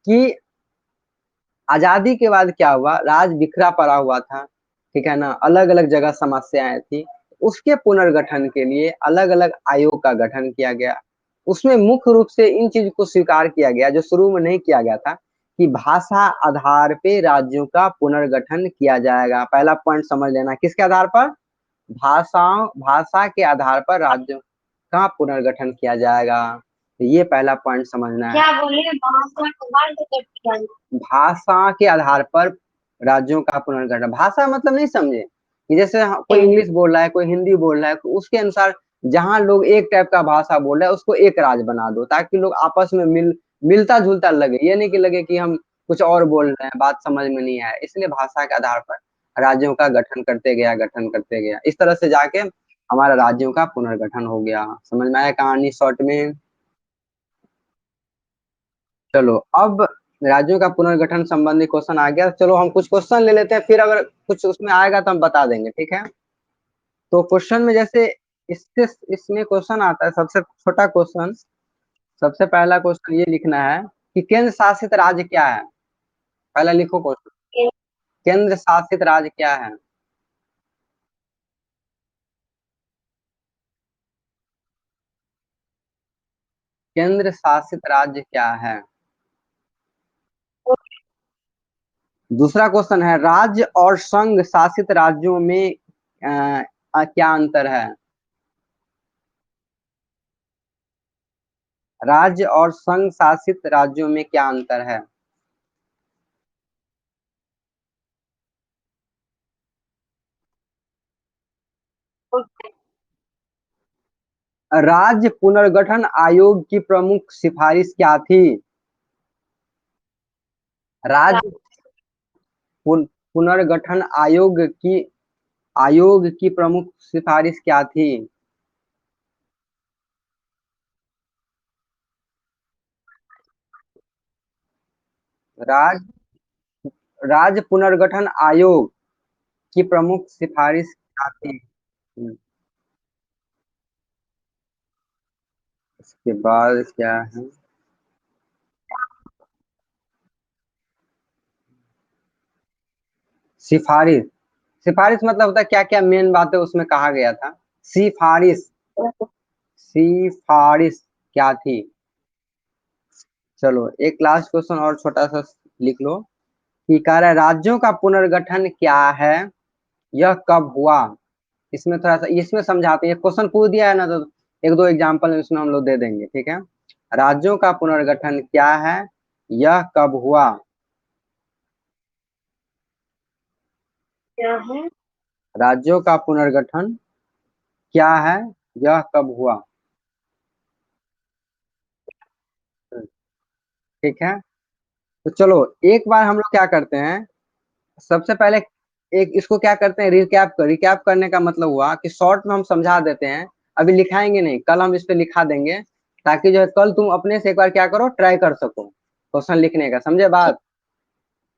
कि आजादी के बाद क्या हुआ, राज बिखरा पड़ा हुआ था, ठीक है ना, अलग अलग जगह समस्याएं थी। उसके पुनर्गठन के लिए अलग अलग आयोग का गठन किया गया। उसमें मुख्य रूप से इन चीज को स्वीकार किया गया जो शुरू में नहीं किया गया था, कि भाषा आधार पे राज्यों का पुनर्गठन किया जाएगा। पहला पॉइंट समझ लेना, किसके आधार पर, भाषा के आधार पर राज्यों का पुनर्गठन किया जाएगा। तो ये पहला पॉइंट समझना है। क्या बोले, भाषा के आधार पर राज्यों का पुनर्गठन। भाषा मतलब नहीं समझे कि जैसे कोई इंग्लिश बोल रहा है, कोई हिंदी बोल रहा है, तो उसके अनुसार जहां लोग एक टाइप का भाषा बोल रहे हैं उसको एक राज्य बना दो, ताकि लोग आपस में मिलता जुलता लगे। ये नहीं कि लगे कि हम कुछ और बोल रहे हैं, बात समझ में नहीं आया। इसलिए भाषा के आधार पर राज्यों का गठन करते गया, गठन करते गया। इस तरह से जाके हमारा राज्यों का पुनर्गठन हो गया। समझ में आया कहानी शॉर्ट में? चलो अब राज्यों का पुनर्गठन संबंधी क्वेश्चन आ गया। चलो हम कुछ क्वेश्चन ले लेते हैं, फिर अगर कुछ उसमें आएगा तो हम बता देंगे, ठीक है। तो क्वेश्चन में जैसे इससे इसमें क्वेश्चन आता है, सबसे छोटा क्वेश्चन, सबसे पहला क्वेश्चन ये लिखना है कि केंद्र शासित राज्य क्या है। पहला लिखो क्वेश्चन, केंद्र शासित राज्य क्या है। केंद्र शासित राज्य क्या है। दूसरा क्वेश्चन है, राज्य और संघ शासित राज्यों में क्या अंतर है। राज्य और संघ शासित राज्यों में क्या अंतर है। राज्य पुनर्गठन आयोग की प्रमुख सिफारिश क्या थी। राज्य पुनर्गठन आयोग की प्रमुख सिफारिश क्या थी? राज राज्य पुनर्गठन आयोग की प्रमुख सिफारिश क्या थी? इसके बाद क्या है? सिफारिश सिफारिश मतलब होता है क्या क्या मेन बातें उसमें कहा गया था। सिफारिश सिफारिश क्या थी? चलो एक लास्ट क्वेश्चन और छोटा सा लिख लो कि कह रहा है राज्यों का पुनर्गठन क्या है, यह कब हुआ? इसमें थोड़ा सा इसमें समझाते हैं, क्वेश्चन पूछ दिया है ना, तो एक दो एग्जांपल इसमें हम लोग दे देंगे, ठीक है। राज्यों का पुनर्गठन क्या है, यह कब हुआ? क्या है? राज्यों का पुनर्गठन क्या है, यह कब हुआ? ठीक है, तो चलो एक बार हम लोग क्या करते हैं, सबसे पहले एक इसको क्या करते हैं, रिकैप करने का मतलब हुआ कि शॉर्ट में हम समझा देते हैं। अभी लिखाएंगे नहीं, कल हम इस पे लिखा देंगे, ताकि जो है कल तुम अपने से एक बार क्या करो, ट्राई कर सको क्वेश्चन लिखने का, समझे बात?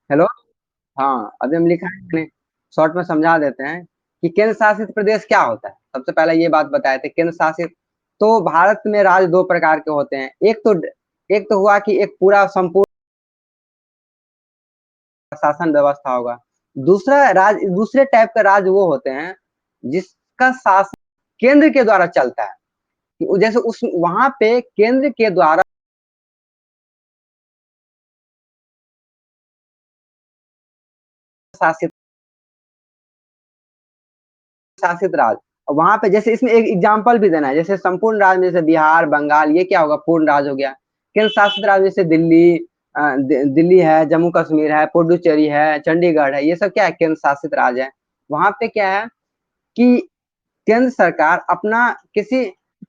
हेलो। हाँ अभी हम लिखाएंगे नहीं, शॉर्ट में समझा देते हैं कि केंद्र शासित प्रदेश क्या होता है। सबसे पहले ये बात बताए थे, केंद्र शासित, तो भारत में राज्य दो प्रकार के होते हैं। एक तो हुआ कि एक पूरा संपूर्ण शासन व्यवस्था होगा। दूसरे टाइप का राज्य वो होते हैं जिसका शासन केंद्र के द्वारा चलता है, जैसे उस वहां पे केंद्र के द्वारा शासित शासित राज्य। और वहां पे जैसे इसमें एक एग्जांपल भी देना है, जैसे संपूर्ण राज्य में जैसे बिहार बंगाल, ये क्या होगा, पूर्ण राज्य हो गया। केंद्र शासित राज्य जैसे दिल्ली है, जम्मू कश्मीर है, पुडुचेरी है, चंडीगढ़ है, ये सब क्या है, केंद्र शासित राज्य है। वहां पे क्या है कि केंद्र सरकार अपना किसी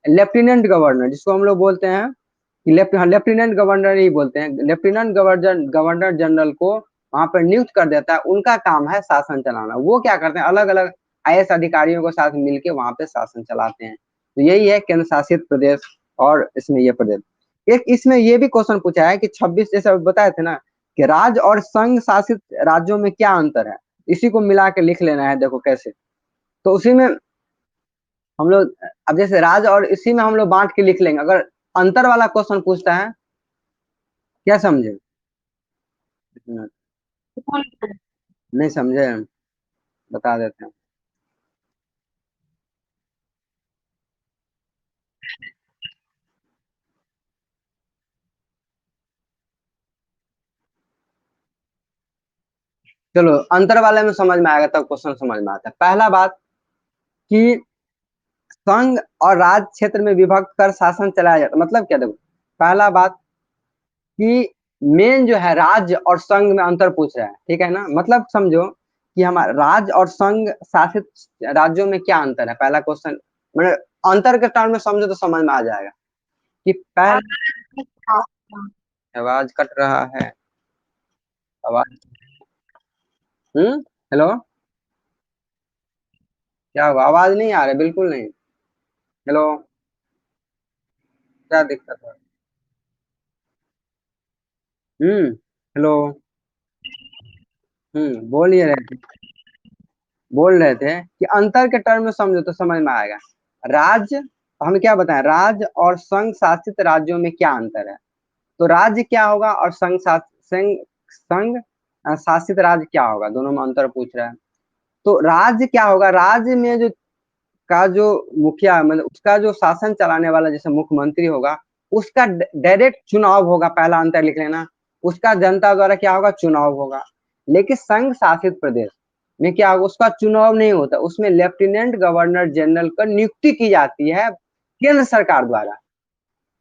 लेफ्टिनेंट गवर्नर, जिसको हम लोग बोलते हैं कि लेफ्टिनेंट गवर्नर ही बोलते हैं, लेफ्टिनेंट गवर्नर जनरल को वहां पर नियुक्त कर देता है। उनका काम है शासन चलाना। वो क्या करते हैं, अलग अलग आईएएस अधिकारियों के साथ मिलकर वहां पे शासन चलाते हैं। तो यही है केंद्र शासित प्रदेश। और इसमें ये प्रदेश, एक इसमें ये भी क्वेश्चन पूछा है कि 26, जैसे बताए थे ना कि राज्य और संघ शासित राज्यों में क्या अंतर है, इसी को मिला के लिख लेना है। देखो कैसे, तो उसी में हम लोग, अब जैसे राज्य और इसी में हम लोग बांट के लिख लेंगे। अगर अंतर वाला क्वेश्चन पूछता है, क्या समझे? नहीं समझे? बता देते हैं। चलो अंतर वाले में समझ में आएगा, तब क्वेश्चन समझ में आता है। पहला बात कि संघ और राज्य क्षेत्र में विभक्त कर शासन चलाया जाता, मतलब क्या? देखो पहला बात कि मेन जो है राज्य और संघ में अंतर पूछ रहा है, ठीक है ना। मतलब समझो कि हमारा राज्य और संघ शासित राज्यों में क्या अंतर है, पहला क्वेश्चन। मतलब अंतर के टर्म में समझो तो समझ में आ जाएगा कि पहला, आवाज कट रहा है, आवाज। हेलो, क्या हुआ, आवाज नहीं आ रहा, बिल्कुल नहीं। हेलो, क्या दिक्कत है? हेलो। बोल रहे थे कि अंतर के टर्म में समझो तो समझ में आएगा। राज्य, हम क्या बताएं, राज्य और संघ शासित राज्यों में क्या अंतर है। तो राज्य क्या होगा और संघ शासित राज्य क्या होगा, दोनों में अंतर पूछ रहा है। तो राज्य क्या होगा, राज्य में जो मुखिया, मतलब उसका जो शासन चलाने वाला जैसे मुख्यमंत्री होगा, उसका डायरेक्ट चुनाव होगा। पहला अंतर लिख लेना, उसका जनता द्वारा क्या होगा, चुनाव होगा। लेकिन संघ शासित प्रदेश में क्या होगा, उसका चुनाव नहीं होता, उसमें लेफ्टिनेंट गवर्नर जनरल का नियुक्ति की जाती है केंद्र सरकार द्वारा।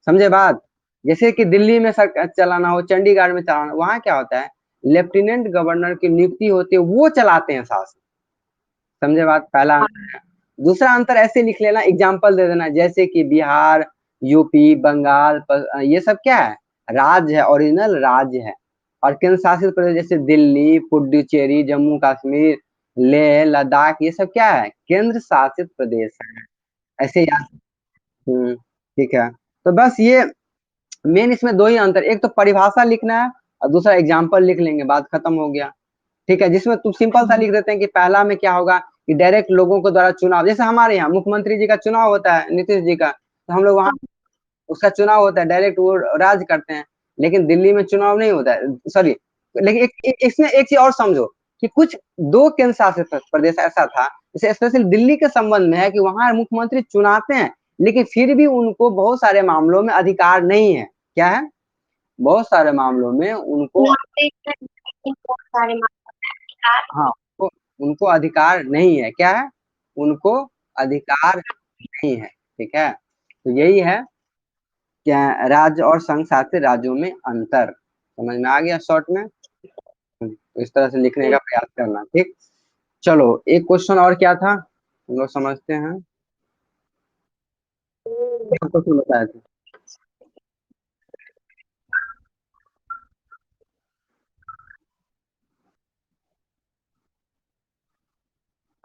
समझे बात? जैसे कि दिल्ली में सरकार चलाना हो, चंडीगढ़ में चलाना, वहां क्या होता है, लेफ्टिनेंट गवर्नर की नियुक्ति होती है, वो चलाते हैं शासन। समझे बात? पहला अंतर है। दूसरा अंतर ऐसे लिख लेना, एग्जाम्पल दे देना, जैसे कि बिहार, यूपी, बंगाल, ये सब क्या है, राज्य है, ओरिजिनल राज्य है। और केंद्र शासित प्रदेश जैसे दिल्ली, पुडुचेरी, जम्मू कश्मीर, लेह, लद्दाख, ये सब क्या है, केंद्र शासित प्रदेश है। ऐसे याद। ठीक है। तो बस ये मेन इसमें दो ही अंतर, एक तो परिभाषा लिखना है और दूसरा एग्जाम्पल लिख लेंगे, बात खत्म हो गया। ठीक है, जिसमें तुम सिंपल सा लिख देते हैं कि पहला में क्या होगा कि डायरेक्ट लोगों के द्वारा चुनाव, जैसे हमारे यहाँ मुख्यमंत्री जी का चुनाव होता है, नीतीश जी का, तो हम लोग वहाँ उसका चुनाव होता है, डायरेक्ट वो राज करते हैं। लेकिन दिल्ली में चुनाव नहीं होता है, सॉरी। लेकिन इसमें एक चीज और समझो कि कुछ दो केंद्र शासित प्रदेश ऐसा था, जैसे स्पेशली दिल्ली के संबंध में है कि वहां मुख्यमंत्री चुनाते हैं, लेकिन फिर भी उनको बहुत सारे मामलों में अधिकार नहीं है। क्या है, बहुत सारे मामलों में उनको, हाँ, उनको अधिकार नहीं है। क्या है, उनको अधिकार नहीं है। ठीक है, तो यही है क्या, राज्य और संघ शासित राज्यों में अंतर। समझ में आ गया शॉर्ट में। तो इस तरह से लिखने का प्रयास करना। ठीक, चलो एक क्वेश्चन और क्या था हम लोग समझते हैं। क्या क्वेश्चन बताए थे।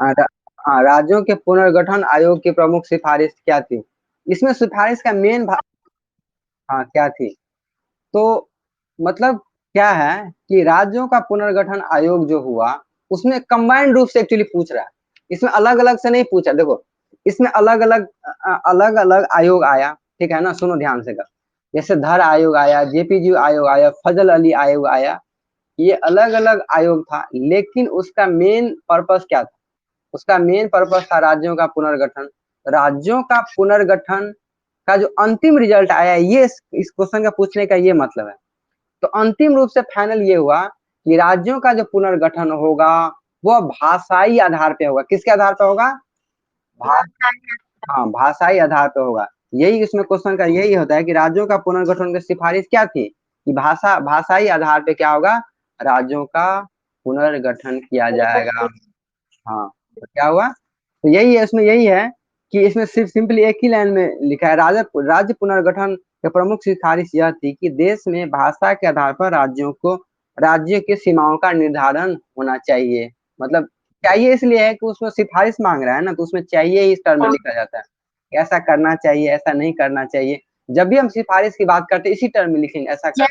हाँ, हाँ, राज्यों के पुनर्गठन आयोग की प्रमुख सिफारिश क्या थी। इसमें सिफारिश का मेन हाँ क्या थी, तो मतलब क्या है कि राज्यों का पुनर्गठन आयोग जो हुआ, उसमें कंबाइंड रूप से एक्चुअली पूछ रहा है। इसमें अलग अलग से नहीं पूछा, देखो इसमें अलग अलग अलग अलग आयोग आया। ठीक है ना, सुनो ध्यान से कर, जैसे धर आयोग आया, जेपीजी आयोग आया, फजल अली आयोग आया, ये अलग अलग आयोग था, लेकिन उसका मेन पर्पस क्या था, उसका मेन पर्पस था राज्यों का पुनर्गठन। राज्यों का पुनर्गठन का जो अंतिम रिजल्ट आया, ये इस क्वेश्चन का पूछने का ये मतलब है। तो अंतिम रूप से फाइनल ये हुआ कि राज्यों का जो पुनर्गठन होगा वो भाषाई आधार पे होगा। किसके आधार पे होगा, भा, हाँ, भाषाई आधार पे होगा। यही इसमें क्वेश्चन का यही होता है कि राज्यों का पुनर्गठन की सिफारिश क्या थी कि भाषाई आधार पे क्या होगा, राज्यों का पुनर्गठन किया जाएगा। हाँ, तो क्या हुआ, तो यही है, इसमें यही है कि इसमें सिर्फ सिंपली एक ही लाइन में लिखा है, राज्य पुनर्गठन की प्रमुख सिफारिश यह थी कि देश में भाषा के आधार पर राज्यों को राज्य की सीमाओं का निर्धारण होना चाहिए। मतलब चाहिए इसलिए है कि उसमें सिफारिश मांग रहा है ना, तो उसमें चाहिए ही इस टर्म में लिखा जाता है कि ऐसा करना चाहिए, ऐसा नहीं करना चाहिए। जब भी हम सिफारिश की बात करते हैं इसी टर्म में लिखेंगे, ऐसा कर,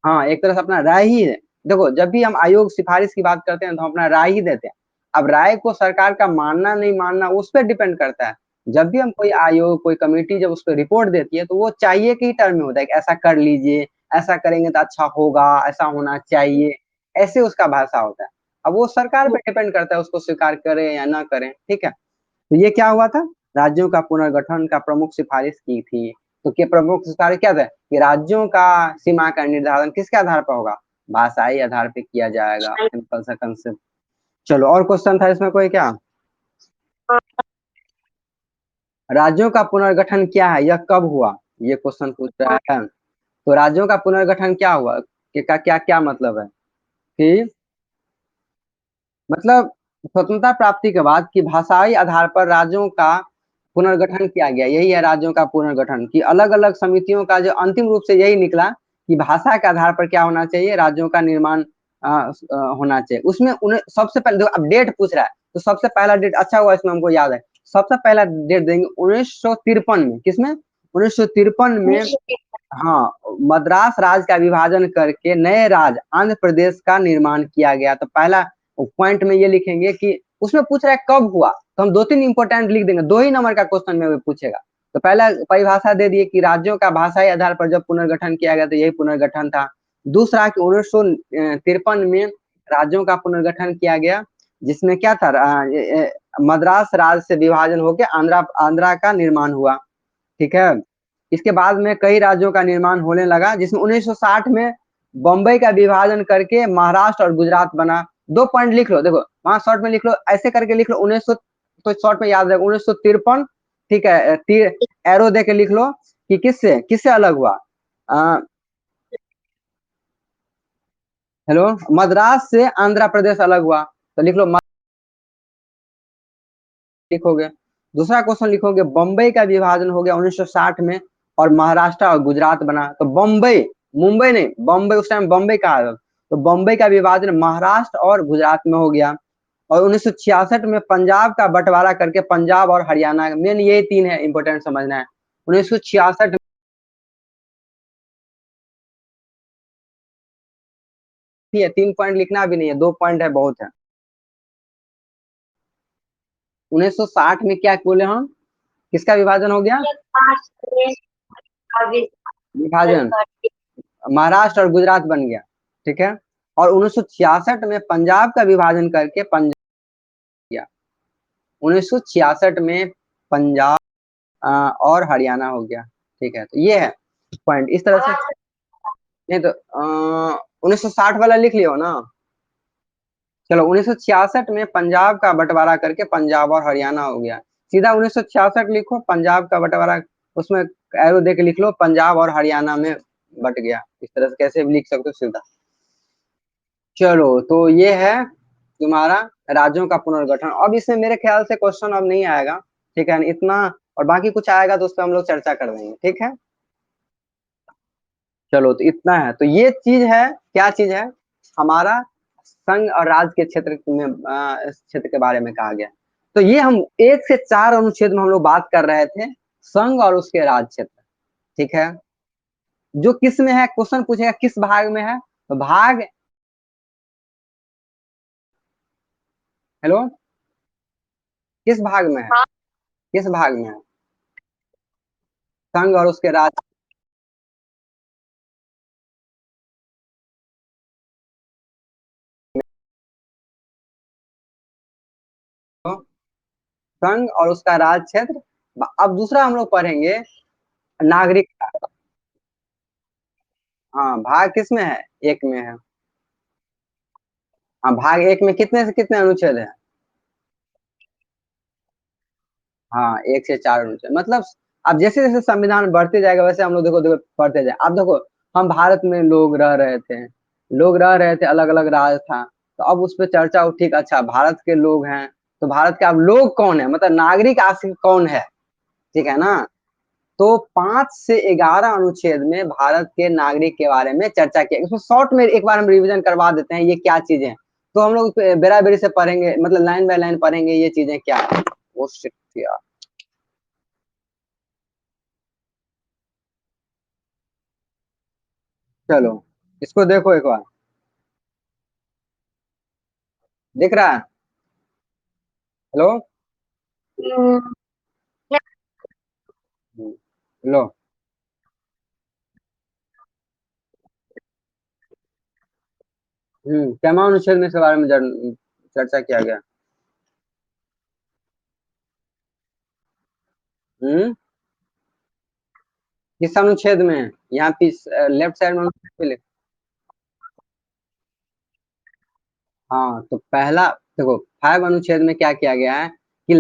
हाँ, एक तरह से अपना राय ही है। देखो जब भी हम आयोग सिफारिश की बात करते हैं तो हम अपना राय ही देते हैं। अब राय को सरकार का मानना नहीं मानना उस पर डिपेंड करता है। जब भी हम कोई आयोग, कोई कमेटी जब उस पर रिपोर्ट देती है तो वो चाहिए के ही टर्म में होता है कि ऐसा कर लीजिए, ऐसा करेंगे तो अच्छा होगा, ऐसा होना चाहिए, ऐसे उसका भाषा होता है। अब वो सरकार पे डिपेंड करता है उसको स्वीकार करें या ना करें। ठीक है, तो ये क्या हुआ था, राज्यों का पुनर्गठन का प्रमुख सिफारिश की थी। तो क्या प्रमुख सिफारिश क्या था कि राज्यों का सीमा का निर्धारण किसके आधार पर होगा, भाषाई आधार पर किया जाएगा। सिंपल सा कंसेप्ट। चलो और क्वेश्चन था इसमें कोई क्या, राज्यों का पुनर्गठन क्या है, यह कब हुआ, ये क्वेश्चन पूछ रहा है। तो राज्यों का पुनर्गठन क्या हुआ कि का क्या क्या मतलब है कि मतलब स्वतंत्रता प्राप्ति के बाद कि भाषाई आधार पर राज्यों का पुनर्गठन किया गया, यही है राज्यों का पुनर्गठन, कि अलग अलग समितियों का जो अंतिम रूप से यही निकला कि भाषा के आधार पर क्या होना चाहिए, राज्यों का निर्माण होना चाहिए। उसमें उन्हें सबसे पहले देखो, अब डेट पूछ रहा है तो सबसे पहला डेट, अच्छा हुआ इसमें हमको याद है, सबसे पहला डेट देंगे 1953 में। किसमें, 1953 में। हाँ, मद्रास राज्य का विभाजन करके नए राज्य आंध्र प्रदेश का निर्माण किया गया। तो पहला पॉइंट में ये लिखेंगे कि उसमें पूछ रहा है कब हुआ, तो हम दो तीन इंपोर्टेंट लिख देंगे, दो ही नंबर का क्वेश्चन में वो पूछेगा। तो पहला परिभाषा दे दिए कि राज्यों का भाषाई आधार पर जब पुनर्गठन किया गया तो यही पुनर्गठन था। दूसरा कि 1953 में राज्यों का पुनर्गठन किया गया, जिसमें क्या था, मद्रास राज्य से विभाजन होकर आंध्रा आंध्रा का निर्माण हुआ। ठीक है, इसके बाद में कई राज्यों का निर्माण होने लगा, जिसमें 1960 में बम्बई का विभाजन करके महाराष्ट्र और गुजरात बना। दो पॉइंट लिख लो, देखो वहां शॉर्ट में लिख लो, ऐसे करके लिख लो 1900, तो शॉर्ट में याद रहे 1953। ठीक है, तीर एरो दे के लिख लो कि किससे किससे अलग हुआ। हेलो, मद्रास से आंध्र प्रदेश अलग हुआ, तो लिख लो लिखोगे। दूसरा क्वेश्चन लिखोगे बम्बई का विभाजन हो गया 1960 में और महाराष्ट्र और गुजरात बना। तो बम्बई मुंबई नहीं, बॉम्बे, उस टाइम बॉम्बे कहा था। तो बॉम्बे का विभाजन महाराष्ट्र और गुजरात में हो गया। और 1966 में पंजाब का बंटवारा करके पंजाब और हरियाणा, मेन ये तीन है, इंपॉर्टेंट समझना है। 1966 है, 3 पॉइंट लिखना भी नहीं है, 2 पॉइंट है, बहुत है। 1960 में क्या बोले हम, किसका विभाजन हो गया, विभाजन, महाराष्ट्र और गुजरात बन गया, ठीक है। और 1966 में पंजाब का विभाजन करके पंजाब किया। 1966 में पंजाब और हरियाणा हो गया, ठीक है। तो ये है पॉइंट, इस तरह से। नहीं तो 1960 वाला लिख लियो ना। चलो, 1966 में पंजाब का बंटवारा करके पंजाब और हरियाणा हो गया। सीधा 1966 लिखो, पंजाब का बंटवारा, उसमें एरो देके लिख लो, पंजाब और हरियाणा में बट गया। इस तरह से कैसे भी लिख सकते हो सीधा। चलो, तो ये है तुम्हारा राज्यों का पुनर्गठन। अब इसमें मेरे ख्याल से क्वेश्चन अब नहीं आएगा, ठीक है इतना। और बाकी कुछ आएगा तो उस पर हम लोग चर्चा कर देंगे, ठीक है। चलो, तो इतना है। तो ये चीज है, क्या चीज है, हमारा संघ और राज्य के क्षेत्र में, क्षेत्र के बारे में कहा गया। तो ये हम 1 से 4 अनुच्छेद में हम लोग बात कर रहे थे, संघ और उसके राज्य क्षेत्र, ठीक है। जो किस में है, क्वेश्चन पूछेगा किस भाग में है, तो भाग, हेलो, किस भाग में है, किस भाग में है, संघ और उसके राज्य। संघ और उसका राज्य क्षेत्र। अब दूसरा हम लोग पढ़ेंगे, नागरिक। हाँ, भाग किस में है, 1 में है। हाँ, भाग 1 में कितने से कितने अनुच्छेद है। हाँ, 1 से 4 अनुच्छेद, मतलब अब जैसे जैसे संविधान बढ़ते जाएगा वैसे हम लोग देखो देखो पढ़ते जाए। अब देखो, हम भारत में लोग रह रहे थे, लोग रह रहे थे, अलग अलग राज्य था। तो अब उस पर चर्चा उठी, अच्छा भारत के लोग हैं, तो भारत के अब लोग कौन है, मतलब नागरिक आखिर कौन है, ठीक है ना। तो 5 से 11 अनुच्छेद में भारत के नागरिक के बारे में चर्चा किया। इसमें शॉर्ट में एक बार हम रिवीजन करवा देते हैं, ये क्या चीजें। तो हम लोग बेरा बेरी से पढ़ेंगे, मतलब लाइन बाय लाइन पढ़ेंगे ये चीजें क्या है। ओ शिट यार। चलो, इसको देखो एक बार, दिख रहा है, हेलो। हम्म, लो, कैमा अनुच्छेद में इसके बारे में चर्चा किया गया। हम्म किस अनुच्छेद में, यहाँ लेफ्ट साइड में अनुच्छेद पे हाँ, तो पहला देखो, 5 अनुच्छेद में क्या किया गया है कि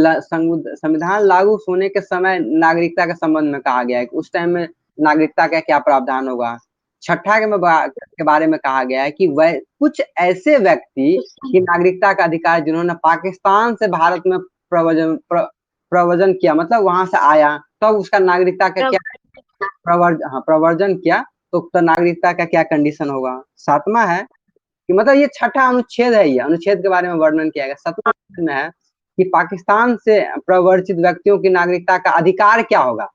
संविधान लागू होने के समय नागरिकता के संबंध में कहा गया है कि उस टाइम में नागरिकता का क्या प्रावधान होगा। छठा के बारे में कहा गया है कि वह कुछ ऐसे व्यक्ति की नागरिकता का अधिकार जिन्होंने पाकिस्तान से भारत में प्रव्रजन किया, मतलब वहां से आया, तो उसका नागरिकता का क्या प्रवर्जन किया, तो नागरिकता का क्या कंडीशन होगा। सातवां है कि मतलब ये छठा अनुच्छेद है, ये अनुच्छेद के बारे में वर्णन किया गया। 7वां में है कि पाकिस्तान से प्रवर्जित व्यक्तियों की नागरिकता का अधिकार क्या होगा।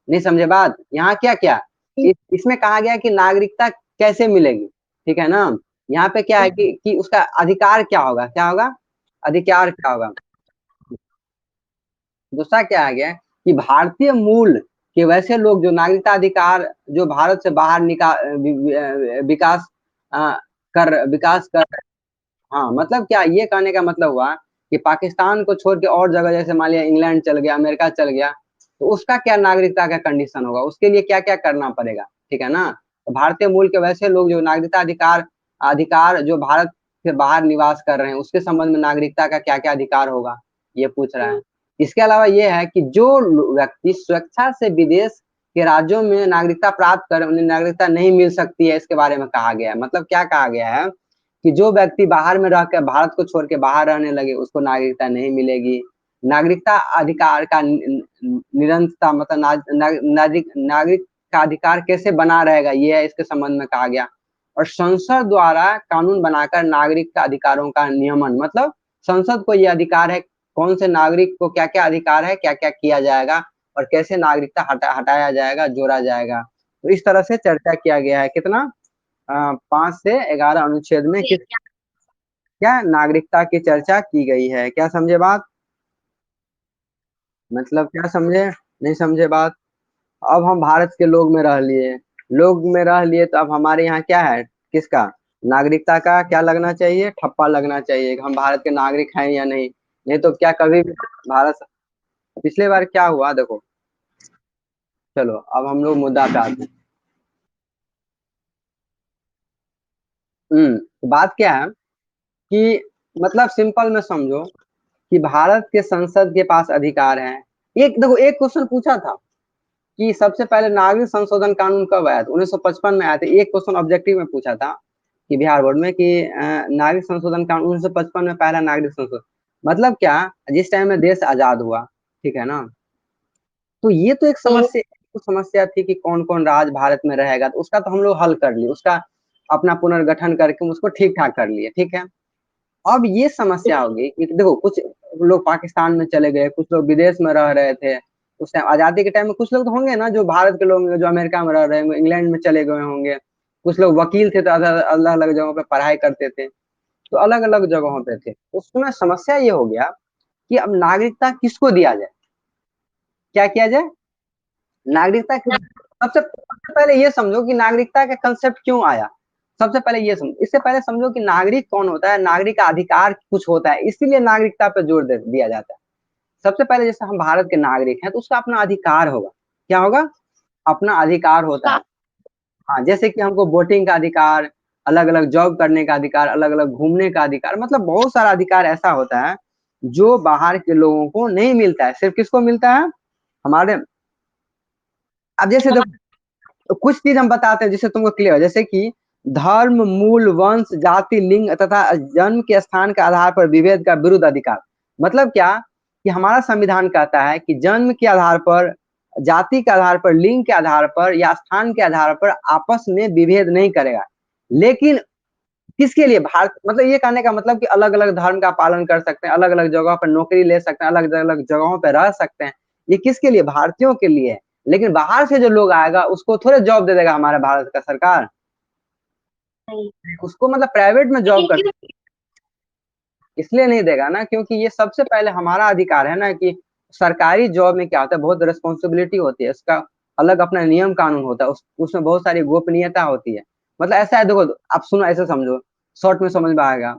नहीं समझे बात, यहाँ क्या क्या इसमें कहा गया कि नागरिकता कैसे मिलेगी, ठीक है ना। यहाँ पे क्या है कि उसका अधिकार क्या होगा, क्या होगा, अधिकार क्या होगा। दूसरा क्या है गया कि भारतीय मूल के वैसे लोग जो नागरिकता अधिकार, जो भारत से बाहर विकास विकास कर। हाँ, मतलब क्या, ये कहने का मतलब हुआ कि पाकिस्तान को छोड़ के और जगह, जैसे मान लिया इंग्लैंड चल गया, अमेरिका चल गया, तो उसका क्या नागरिकता का कंडीशन होगा, उसके लिए क्या क्या करना पड़ेगा, ठीक है ना। तो भारतीय मूल के वैसे लोग जो नागरिकता अधिकार अधिकार जो भारत से बाहर निवास कर रहे हैं, उसके संबंध में नागरिकता का क्या क्या अधिकार होगा, ये पूछ रहा है। इसके अलावा ये है कि जो व्यक्ति स्वेच्छा से विदेश के राज्यों में नागरिकता प्राप्त कर, उन्हें नागरिकता नहीं मिल सकती है, इसके बारे में कहा गया है। मतलब क्या कहा गया है कि जो व्यक्ति बाहर में रहकर भारत को छोड़ के बाहर रहने लगे, उसको नागरिकता नहीं मिलेगी। नागरिकता अधिकार का निरंतरता, मतलब नागरिक नागरिक का अधिकार कैसे बना रहेगा, ये है इसके संबंध में कहा गया। और संसद द्वारा कानून बनाकर नागरिक का अधिकारों का नियमन, मतलब संसद को यह अधिकार है कौन से नागरिक को क्या क्या अधिकार है, क्या क्या किया जाएगा और कैसे नागरिकता हटाया जाएगा, जोड़ा जाएगा। तो इस तरह से चर्चा किया गया है। कितना 5 से 11 अनुच्छेद में किस क्या नागरिकता की चर्चा की गई है। क्या समझे बात? मतलब क्या समझे, नहीं समझे बात? अब हम भारत के लोग में रह लिए, लोग में रह लिए तो अब हमारे यहाँ क्या है, किसका नागरिकता का क्या लगना चाहिए, ठप्पा लगना चाहिए कि हम भारत के नागरिक हैं या नहीं। नहीं तो क्या कभी भी भारत, पिछले बार क्या हुआ देखो। चलो अब हम लोग मुद्दा पे आते हैं। तो बात क्या है कि मतलब सिंपल में समझो कि भारत के संसद के पास अधिकार है। एक देखो, एक क्वेश्चन पूछा था कि सबसे पहले नागरिक संशोधन कानून कब आया था, 1955 में आया था। एक क्वेश्चन ऑब्जेक्टिव में पूछा था कि बिहार बोर्ड में कि नागरिक संशोधन कानून 1955 में पहला नागरिक संशोधन मतलब क्या, जिस टाइम में देश आजाद हुआ, ठीक है ना। तो ये तो एक समस्या, तो समस्या थी कि कौन कौन राज भारत में रहेगा, तो उसका तो हम लोग हल कर लिए, उसका अपना पुनर्गठन करके उसको ठीक ठाक कर लिए, ठीक है। अब ये समस्या होगी कि देखो कुछ लोग पाकिस्तान में चले गए, कुछ लोग विदेश में रह रहे थे उस टाइम आजादी के टाइम में, कुछ लोग तो होंगे ना जो भारत के लोग होंगे, जो अमेरिका में रह रहे होंगे, इंग्लैंड में चले गए होंगे, कुछ लोग वकील थे तो अलग अलग जगहों पे पढ़ाई करते थे, तो अलग अलग जगहों पे थे। उसमें समस्या ये हो गया कि अब नागरिकता किसको दिया जाए, क्या किया जाए, नागरिकता सबसे पहले ये समझो कि नागरिकता का कंसेप्ट क्यों आया। सबसे पहले ये समझो, इससे पहले समझो कि नागरिक कौन होता है, नागरिक का अधिकार कुछ होता है, इसीलिए नागरिकता पे जोर दे दिया जाता है। सबसे पहले जैसे हम भारत के नागरिक हैं तो उसका अपना अधिकार होगा, क्या होगा, अपना अधिकार होता है। हाँ, जैसे कि हमको वोटिंग का अधिकार, अलग अलग जॉब करने का अधिकार, अलग अलग घूमने का अधिकार, मतलब बहुत सारा अधिकार ऐसा होता है जो बाहर के लोगों को नहीं मिलता है, सिर्फ किसको मिलता है, हमारे। अब जैसे देखो कुछ चीज हम बताते हैं जिससे तुमको क्लियर हो, जैसे कि धर्म, मूल, वंश, जाति, लिंग तथा जन्म के स्थान के आधार पर विभेद का विरुद्ध अधिकार। मतलब क्या कि हमारा संविधान कहता है कि जन्म के आधार पर, जाति के आधार पर, लिंग के आधार पर या स्थान के आधार पर आपस में विभेद नहीं करेगा। लेकिन किसके लिए, भारत, मतलब ये कहने का मतलब कि अलग अलग धर्म का पालन कर सकते हैं, अलग अलग जगह पर नौकरी ले सकते हैं, अलग अलग जगहों पर रह सकते हैं, ये किसके लिए, भारतीयों के लिए। लेकिन बाहर से जो लोग आएगा उसको थोड़े जॉब दे देगा हमारा भारत का सरकार, उसको मतलब प्राइवेट में जॉब कर, इसलिए नहीं देगा ना क्योंकि ये सबसे पहले हमारा अधिकार है ना कि सरकारी जॉब में क्या होता है, बहुत रिस्पॉन्सिबिलिटी होती है, इसका अलग अपना नियम कानून होता है, उसमें बहुत सारी गोपनीयता होती है। मतलब ऐसा है, देखो आप सुनो, ऐसे समझो, शॉर्ट में समझ में आएगा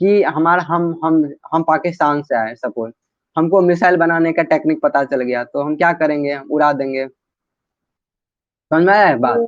कि हमारा हम पाकिस्तान से आए सपोज, हमको मिसाइल बनाने का टेक्निक पता चल गया तो हम क्या करेंगे, उड़ा देंगे। समझ में आया बात?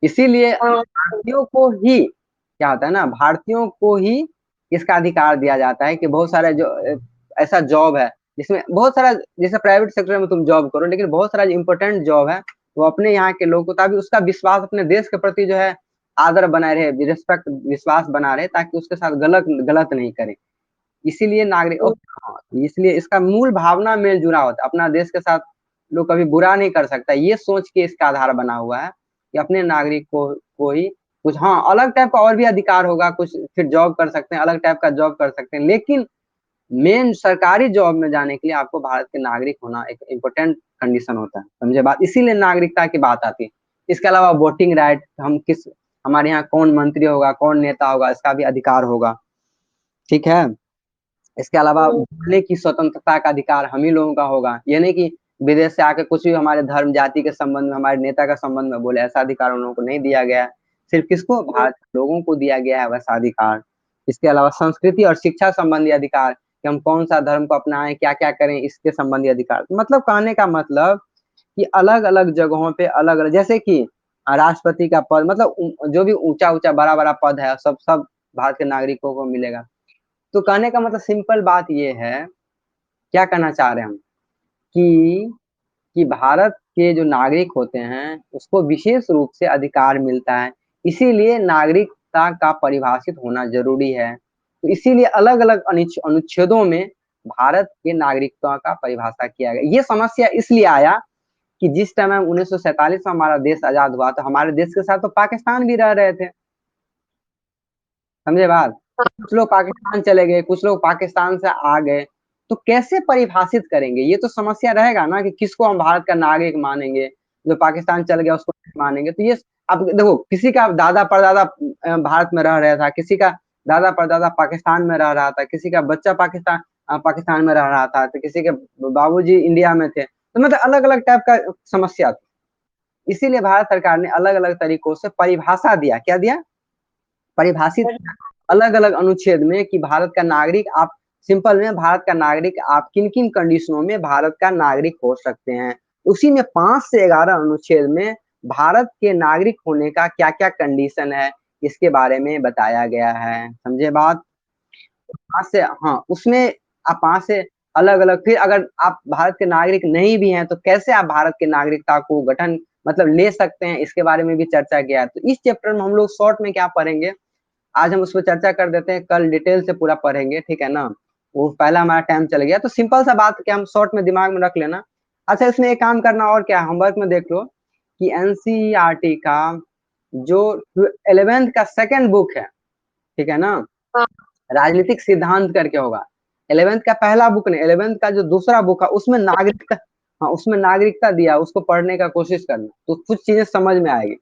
इसीलिए भारतीयों को ही क्या होता है ना, भारतीयों को ही इसका अधिकार दिया जाता है कि बहुत सारे जो ऐसा जॉब है जिसमें बहुत सारा, जैसे प्राइवेट सेक्टर में तुम जॉब करो, लेकिन बहुत सारा जो इंपॉर्टेंट जॉब है वो अपने यहाँ के लोगों को, ताकि उसका विश्वास अपने देश के प्रति जो है आदर बनाए रहे, रिस्पेक्ट, विश्वास बना रहे, ताकि उसके साथ गलत गलत नहीं करे। इसीलिए नागरिक हाँ, इसलिए इसका मूल भावना मेल जुड़ा होता है, अपना देश के साथ लोग कभी बुरा नहीं कर सकता, ये सोच के इसका आधार बना हुआ है कि अपने नागरिक को ही कुछ, हाँ अलग टाइप का और भी अधिकार होगा, कुछ फिर जॉब कर सकते हैं, अलग टाइप का जॉब कर सकते हैं, लेकिन मेन सरकारी जॉब में जाने के लिए आपको भारत के नागरिक होना एक इम्पोर्टेंट कंडीशन होता है, समझे बात? इसीलिए नागरिकता की बात आती है। इसके अलावा वोटिंग राइट, हम किस, हमारे यहाँ कौन मंत्री होगा, कौन नेता होगा, इसका भी अधिकार होगा, ठीक है। इसके अलावा बोलने की स्वतंत्रता का अधिकार हम ही लोगों का होगा, ये नहीं कि विदेश से आके कुछ भी हमारे धर्म जाति के संबंध में, हमारे नेता का संबंध में बोले, ऐसा अधिकार उन लोगों को नहीं दिया गया है। सिर्फ किसको, भारत के लोगों को दिया गया है वैसा अधिकार। इसके अलावा संस्कृति और शिक्षा संबंधी अधिकार कि हम कौन सा धर्म को अपनाएं, क्या क्या करें, इसके संबंधी अधिकार। मतलब कहने का मतलब कि अलग अलग जगहों पे अलग अलग, जैसे कि राष्ट्रपति का पद, मतलब जो भी ऊंचा ऊंचा बड़ा बड़ा पद है सब सब भारत के नागरिकों को मिलेगा। तो कहने का मतलब सिंपल बात ये है, क्या कहना चाह रहे हैं हम कि भारत के जो नागरिक होते हैं उसको विशेष रूप से अधिकार मिलता है, इसीलिए नागरिकता का परिभाषित होना जरूरी है। तो इसीलिए अलग अलग अनुच्छेदों में भारत के नागरिकता का परिभाषा किया गया। ये समस्या इसलिए आया कि जिस टाइम 1947 में हमारा देश आजाद हुआ तो हमारे देश के साथ तो पाकिस्तान भी रह रहे थे, समझे बात। कुछ लोग पाकिस्तान चले गए, कुछ लोग पाकिस्तान से आ गए, तो कैसे परिभाषित करेंगे, ये तो समस्या रहेगा ना कि किसको हम भारत का नागरिक मानेंगे, जो पाकिस्तान चल गया उसको नहीं मानेंगे। तो ये अब देखो, किसी का दादा परदादा भारत में रह रहा था, किसी का दादा परदादा पाकिस्तान में रह रहा था, किसी का बच्चा पाकिस्तान में रह रहा था, तो किसी के बाबूजी इंडिया में थे, तो मतलब अलग अलग टाइप का समस्या थी। इसीलिए भारत सरकार ने अलग अलग तरीकों से परिभाषा दिया, क्या दिया, परिभाषित अलग अलग अनुच्छेद में कि भारत का नागरिक आप, सिंपल में भारत का नागरिक आप किन किन कंडीशनों में भारत का नागरिक हो सकते हैं। उसी में 5 से 11 अनुच्छेद में भारत के नागरिक होने का क्या क्या कंडीशन है, इसके बारे में बताया गया है, समझे बात। 5 से, हाँ उसमें आप 5 से अलग अलग, फिर अगर आप भारत के नागरिक नहीं भी हैं तो कैसे आप भारत के नागरिकता को गठन मतलब ले सकते हैं, इसके बारे में भी चर्चा किया है। तो इस चैप्टर में हम लोग शॉर्ट में क्या पढ़ेंगे, आज हम उस पर चर्चा कर देते हैं, कल डिटेल से पूरा पढ़ेंगे, ठीक है ना। वो पहला हमारा टाइम चल गया, तो सिंपल सा बात क्या हम शॉर्ट में दिमाग में रख लेना। अच्छा, इसमें एक काम करना, और क्या होमवर्क में देख लो कि एनसीईआरटी का जो 11th का सेकंड बुक है, ठीक है ना, राजनीतिक सिद्धांत करके होगा। 11th का पहला बुक नहीं, 11th का जो दूसरा बुक है उसमें नागरिकता, हाँ उसमें नागरिकता दिया, उसको पढ़ने का कोशिश करना, तो कुछ चीजें समझ में आएगी।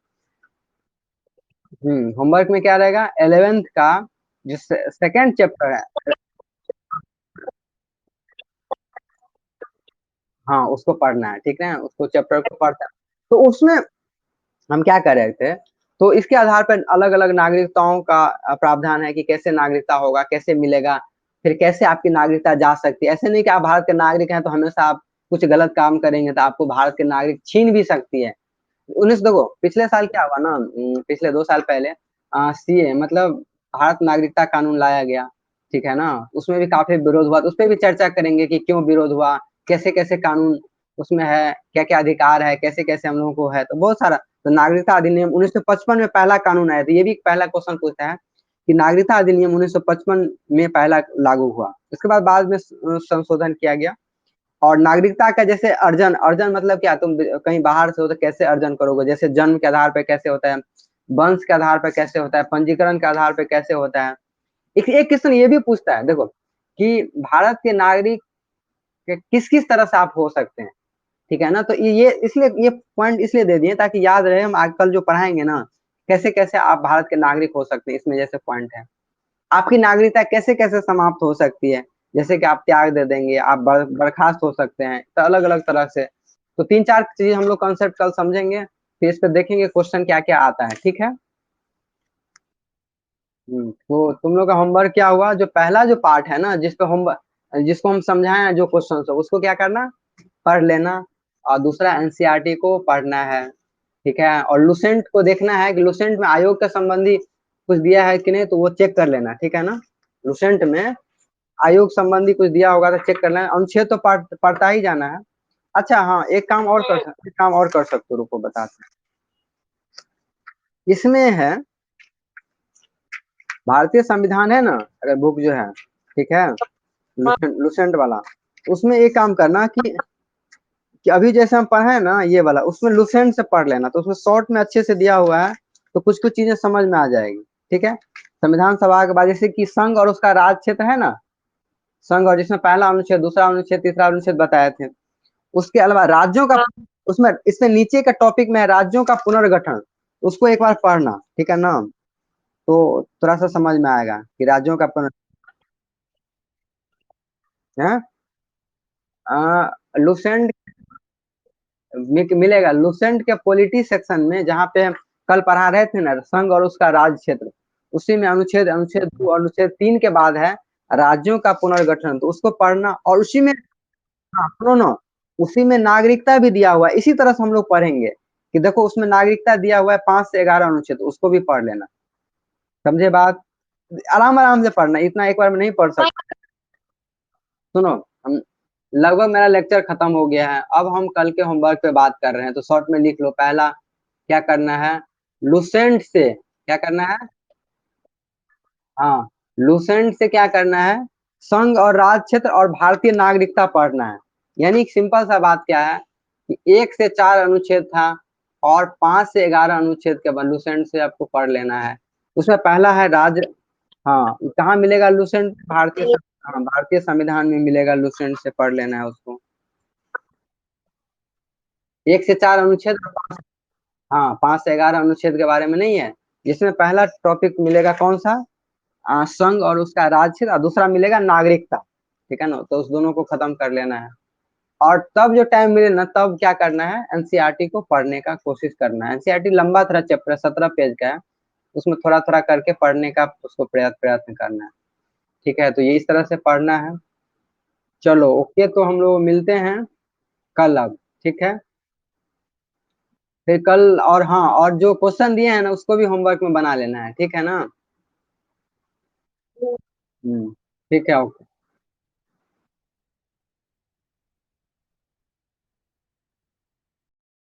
होमवर्क में क्या रहेगा, 11th का जो सेकंड चैप्टर है, हाँ उसको पढ़ना है, ठीक है, उसको चैप्टर को पढ़ना है। तो उसमें हम क्या कर रहे थे, तो इसके आधार पर अलग अलग नागरिकताओं का प्रावधान है कि कैसे नागरिकता होगा, कैसे मिलेगा, फिर कैसे आपकी नागरिकता जा सकती है। ऐसे नहीं कि आप भारत के नागरिक हैं तो हमेशा आप कुछ गलत काम करेंगे तो आपको भारत के नागरिक छीन भी सकती है। 19 देखो पिछले साल क्या हुआ ना, पिछले 2 साल पहले सीए मतलब भारत नागरिकता कानून लाया गया, ठीक है ना। उसमें भी काफी विरोध हुआ, तो उस पर भी चर्चा करेंगे कि क्यों विरोध हुआ, कैसे कैसे कानून उसमें है, क्या क्या अधिकार है, कैसे कैसे हम लोगों को है, तो बहुत सारा। तो नागरिकता अधिनियम 1955 में पहला कानून आया, तो ये भी पहला क्वेश्चन पूछता है कि नागरिकता अधिनियम 1955 में पहला लागू हुआ, इसके बाद में संशोधन किया गया। और नागरिकता का जैसे अर्जन, अर्जन मतलब क्या, तुम कहीं बाहर से हो तो कैसे अर्जन करोगे, जैसे जन्म के आधार पे कैसे होता है, वंश के आधार पे कैसे होता है, पंजीकरण के आधार पे कैसे होता है। एक क्वेश्चन ये भी पूछता है देखो कि भारत के नागरिक किस किस तरह से आप हो सकते हैं, ठीक है ना। तो ये इसलिए ये पॉइंट इसलिए दे दिए ताकि याद रहे, हम आजकल जो पढ़ाएंगे ना, कैसे कैसे आप भारत के नागरिक हो सकते हैं, इसमें जैसे पॉइंट है आपकी नागरिकता कैसे कैसे समाप्त हो सकती है, जैसे कि आप त्याग दे देंगे, आप बर्खास्त हो सकते हैं, तो अलग अलग तरह से। तो 3 4 चीज हम लोग कॉन्सेप्ट कल समझेंगे, फिर इस पे देखेंगे क्वेश्चन क्या क्या आता है, ठीक है। तो तुम लोग का होमवर्क क्या हुआ, जो पहला जो पार्ट है ना, जिसपे हम जिसको हम समझाए हैं जो क्वेश्चन है उसको क्या करना, पढ़ लेना। और दूसरा एनसीईआरटी को पढ़ना है, ठीक है। और लुसेंट को देखना है कि लुसेंट में आयोग के संबंधी कुछ दिया है कि नहीं, तो वो चेक कर लेना, ठीक है ना। लुसेंट में आयोग संबंधी कुछ दिया होगा तो चेक कर लेना, अनुच्छेद तो पढ़ता ही जाना है। अच्छा हाँ, एक काम और कर सकते हो, रुको बताते हैं। इसमें है भारतीय संविधान है ना, अगर बुक जो है, ठीक है, लुसेंट वाला, उसमें एक काम करना कि अभी जैसे हम पढ़े हैं ना ये वाला, उसमें लुसेंट से पढ़ लेना, तो उसमें शॉर्ट में अच्छे से दिया हुआ है, तो कुछ कुछ चीजें समझ में आ जाएगी, ठीक है। संविधान सभा के बाद जैसे कि संघ और उसका राज क्षेत्र है ना, संघ और जिसमें पहला अनुच्छेद, दूसरा अनुच्छेद, तीसरा अनुच्छेद बताए थे। उसके अलावा राज्यों का, उसमें इसमें नीचे का टॉपिक में है राज्यों का पुनर्गठन, उसको एक बार पढ़ना, ठीक है ना। तो थोड़ा सा समझ में आएगा कि राज्यों का है। लुसेंट मिलेगा, लुसेंट के पॉलिटी सेक्शन में, जहाँ पे हम कल पढ़ा रहे थे ना संघ और उसका राज क्षेत्र, उसी में अनुच्छेद अनुच्छेद 2 और अनुच्छेद 3 के बाद है राज्यों का पुनर्गठन, तो उसको पढ़ना। और उसी में, हाँ सुनो ना, उसी में नागरिकता भी दिया हुआ है, इसी तरह से हम लोग पढ़ेंगे कि देखो उसमें नागरिकता दिया हुआ है 5 से 11 अनुच्छेद, उसको भी पढ़ लेना, समझे बात। आराम आराम से पढ़ना, इतना एक बार में नहीं पढ़ सकते। सुनो, हम लगभग मेरा लेक्चर खत्म हो गया है, अब हम कल के होमवर्क पे बात कर रहे हैं, तो शॉर्ट में लिख लो। पहला क्या करना है, लुसेंट से क्या करना है, हाँ लुसेंट से क्या करना है, संघ और राज क्षेत्र और भारतीय नागरिकता पढ़ना है। यानी सिंपल सा बात क्या है, कि 1 से 4 अनुच्छेद था और 5 से 11 अनुच्छेद के लुसेंट से आपको पढ़ लेना है। उसमें पहला है राज्य। हाँ, कहाँ मिलेगा लुसेंट? हाँ, भारतीय संविधान में मिलेगा लुसेंट से पढ़ लेना है उसको। 1 से 4 अनुच्छेद और हाँ, 5 से 11 अनुच्छेद के बारे में नहीं है। जिसमें पहला टॉपिक मिलेगा कौन सा? संघ और उसका राज्य क्षेत्र, और दूसरा मिलेगा नागरिकता। ठीक है ना, तो उस दोनों को खत्म कर लेना है। और तब जो टाइम मिले ना, तब क्या करना है, एनसीईआरटी को पढ़ने का कोशिश करना है। एनसीईआरटी लंबा थोड़ा चैप्टर 17 पेज का है, उसमें थोड़ा थोड़ा करके पढ़ने का उसको प्रयत्न करना है। ठीक है, तो ये इस तरह से पढ़ना है। चलो ओके, तो हम लोग मिलते हैं कल अब। ठीक है, फिर कल। और हाँ, और जो क्वेश्चन दिए हैं ना, उसको भी होमवर्क में बना लेना है। ठीक है ना? ठीक है, ओके।